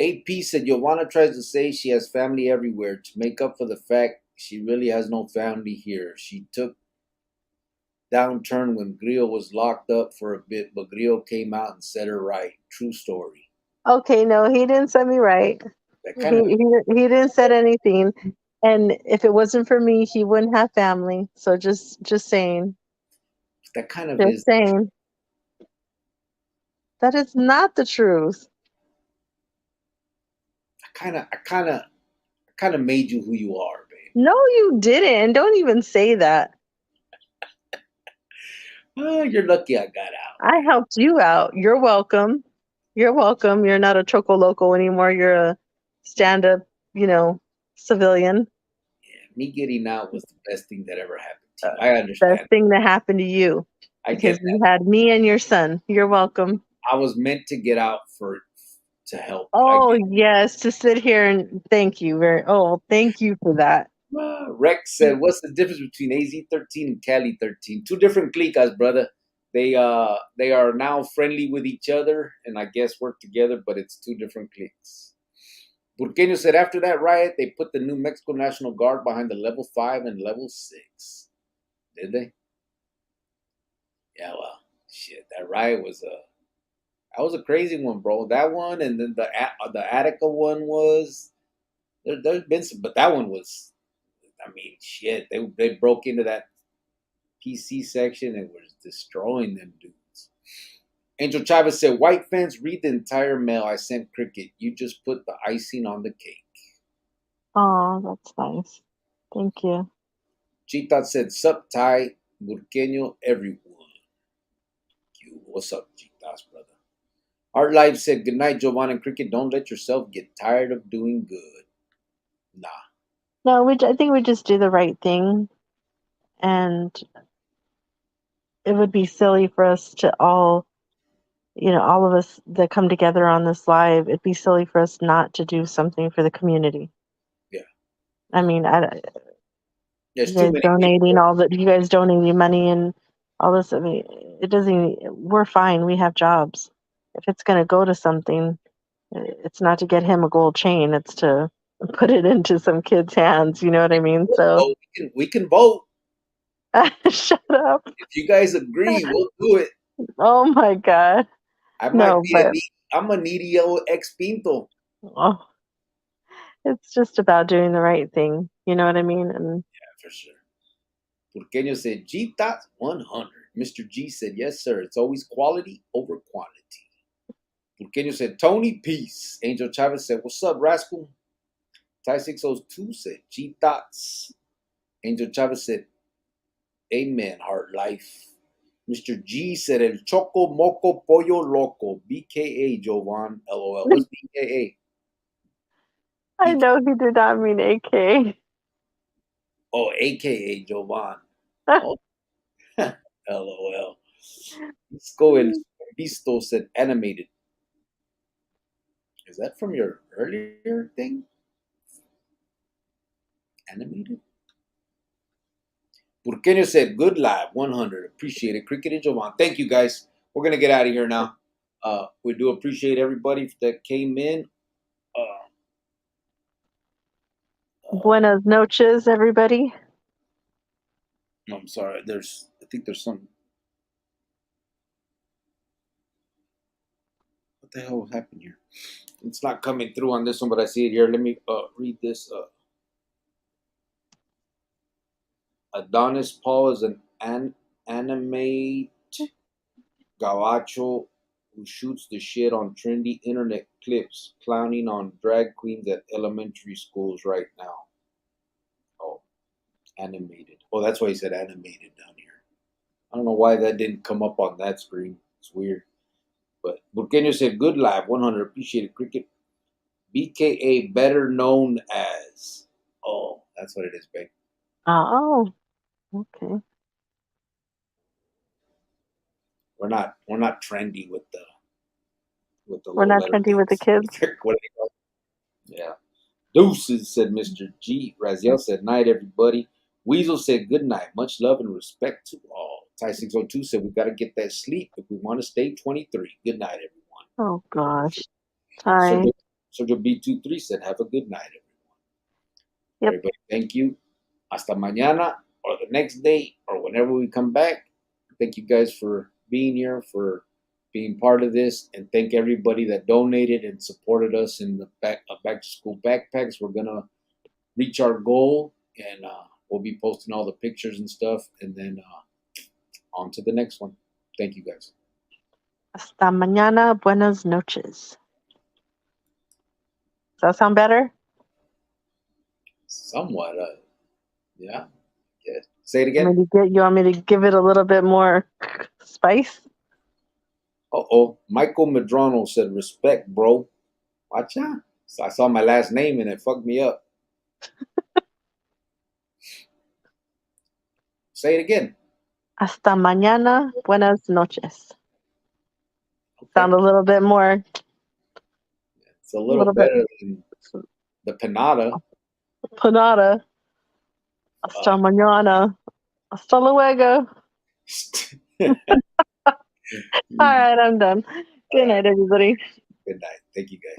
AP said, "Giovanna tries to say she has family everywhere to make up for the fact she really has no family here. She took downturn when Grillo was locked up for a bit, but Grillo came out and set her right. True story." Okay, no, he didn't set me right. That He kind of he didn't set anything. And if it wasn't for me, he wouldn't have family. So just saying, that kind of just is. saying that is not the truth. I kind of made you who you are, babe. No, you didn't. And don't even say that. Oh, you're lucky I got out, I man. helped you out. You're welcome. You're welcome. You're not a choco loco anymore. You're a stand up, you know, civilian. Yeah, me getting out was the best thing that ever happened to Uh, you. I Best understand. thing that happened to you I because get you that. had me and your son. You're welcome. I was meant to get out to help you. I Oh, get. yes, to sit here and thank you thank you for that. Rex said, "What's the difference between AZ-13 and Cali-13? Two different cliques, brother. They are now friendly with each other and I guess work together, but it's two different cliques." Burqueño said, "After that riot, they put the New Mexico National Guard behind the level 5 and level 6. Did they?" Yeah, well, shit. That riot was a That was a crazy one, bro. That one, and then the Attica one was there's been some, but that one was. I mean, shit. They broke into that PC section and was destroying them dudes. Angel Chavez said, "White fans, read the entire mail I sent Cricket. You just put the icing on the cake." Oh, that's nice. Thank you. Chita said, "Sup, Ty, Burqueño, everyone." What's up, Chitas, brother? Art Life said, "Good night, Jovan and Cricket. Don't let yourself get tired of doing good." Nah. No, I think we just do the right thing, and it would be silly for us to all, all of us that come together on this live. It'd be silly for us not to do something for the community. Yeah. I mean, There's too many you guys donating money and all this. I mean, it doesn't. We're fine. We have jobs. If it's going to go to something, it's not to get him a gold chain. It's to put it into some kid's hands. You know what I mean? So we can vote. shut up. If you guys agree, we'll do it. Oh my God. I'm a needy old ex Pinto. Oh, it's just about doing the right thing. You know what I mean? And yeah, for sure. Burqueño said, "G 100. Mr. G said, "Yes, sir. It's always quality over quantity." Burqueño said, "Tony, peace." Angel Chavez said, "What's up, rascal?" Ty 602 said, "G Thoughts." Angel Chavez said, "Amen, heart life." Mr. G said, "El Choco Moco Pollo Loco, BKA Jovan, LOL." What's BKA? I know he did not mean AK. Oh, AKA Jovan. Oh, LOL. Isco El Visto said, "Animated." Is that from your earlier thing? Animated? Burqueño said, "Good live, 100. Appreciate it." Cricket and Jovan. Thank you, guys. We're going to get out of here now. We do appreciate everybody that came in. Buenas noches, everybody. No, I'm sorry. I think there's some. What the hell happened here? It's not coming through on this one, but I see it here. Let me read this. Adonis Paul is an animate gabacho who shoots the shit on trendy internet clips, clowning on drag queens at elementary schools right now. Oh, animated. Oh, that's why he said animated down here. I don't know why that didn't come up on that screen. It's weird. But Burqueño said, "Good live, 100. Appreciate it, Cricket." BKA, better known as. Oh, that's what it is, babe. Oh, okay. We're not trendy with the We're not trendy with the kids. What do they call it? Yeah. Deuces, said Mr. G. Raziel said, "Night, everybody." Weasel said, "Good night. Much love and respect to all." Ty 602 said, "We got to get that sleep if we want to stay 23. Good night, everyone." Oh gosh. Ty. Sergio B23 said, "Have a good night, everyone." Yep. Everybody, thank you. Hasta mañana or the next day or whenever we come back. Thank you guys for being here, for being part of this, and thank everybody that donated and supported us in the back to school backpacks. We're gonna reach our goal, and we'll be posting all the pictures and stuff, and then on to the next one. Thank you guys. Hasta mañana. Buenas noches. Does that sound better? Somewhat, yeah. Say it again. You want me to give it a little bit more spice? Michael Medrano said, "Respect, bro." Watch out. So I saw my last name and it fucked me up. Say it again. Hasta mañana. Buenas noches. Okay. Sound a little bit more. It's a little better than the panada. Panada. Hasta mañana. Hasta luego. All right, I'm done. Good night, everybody. Good night. Thank you, guys.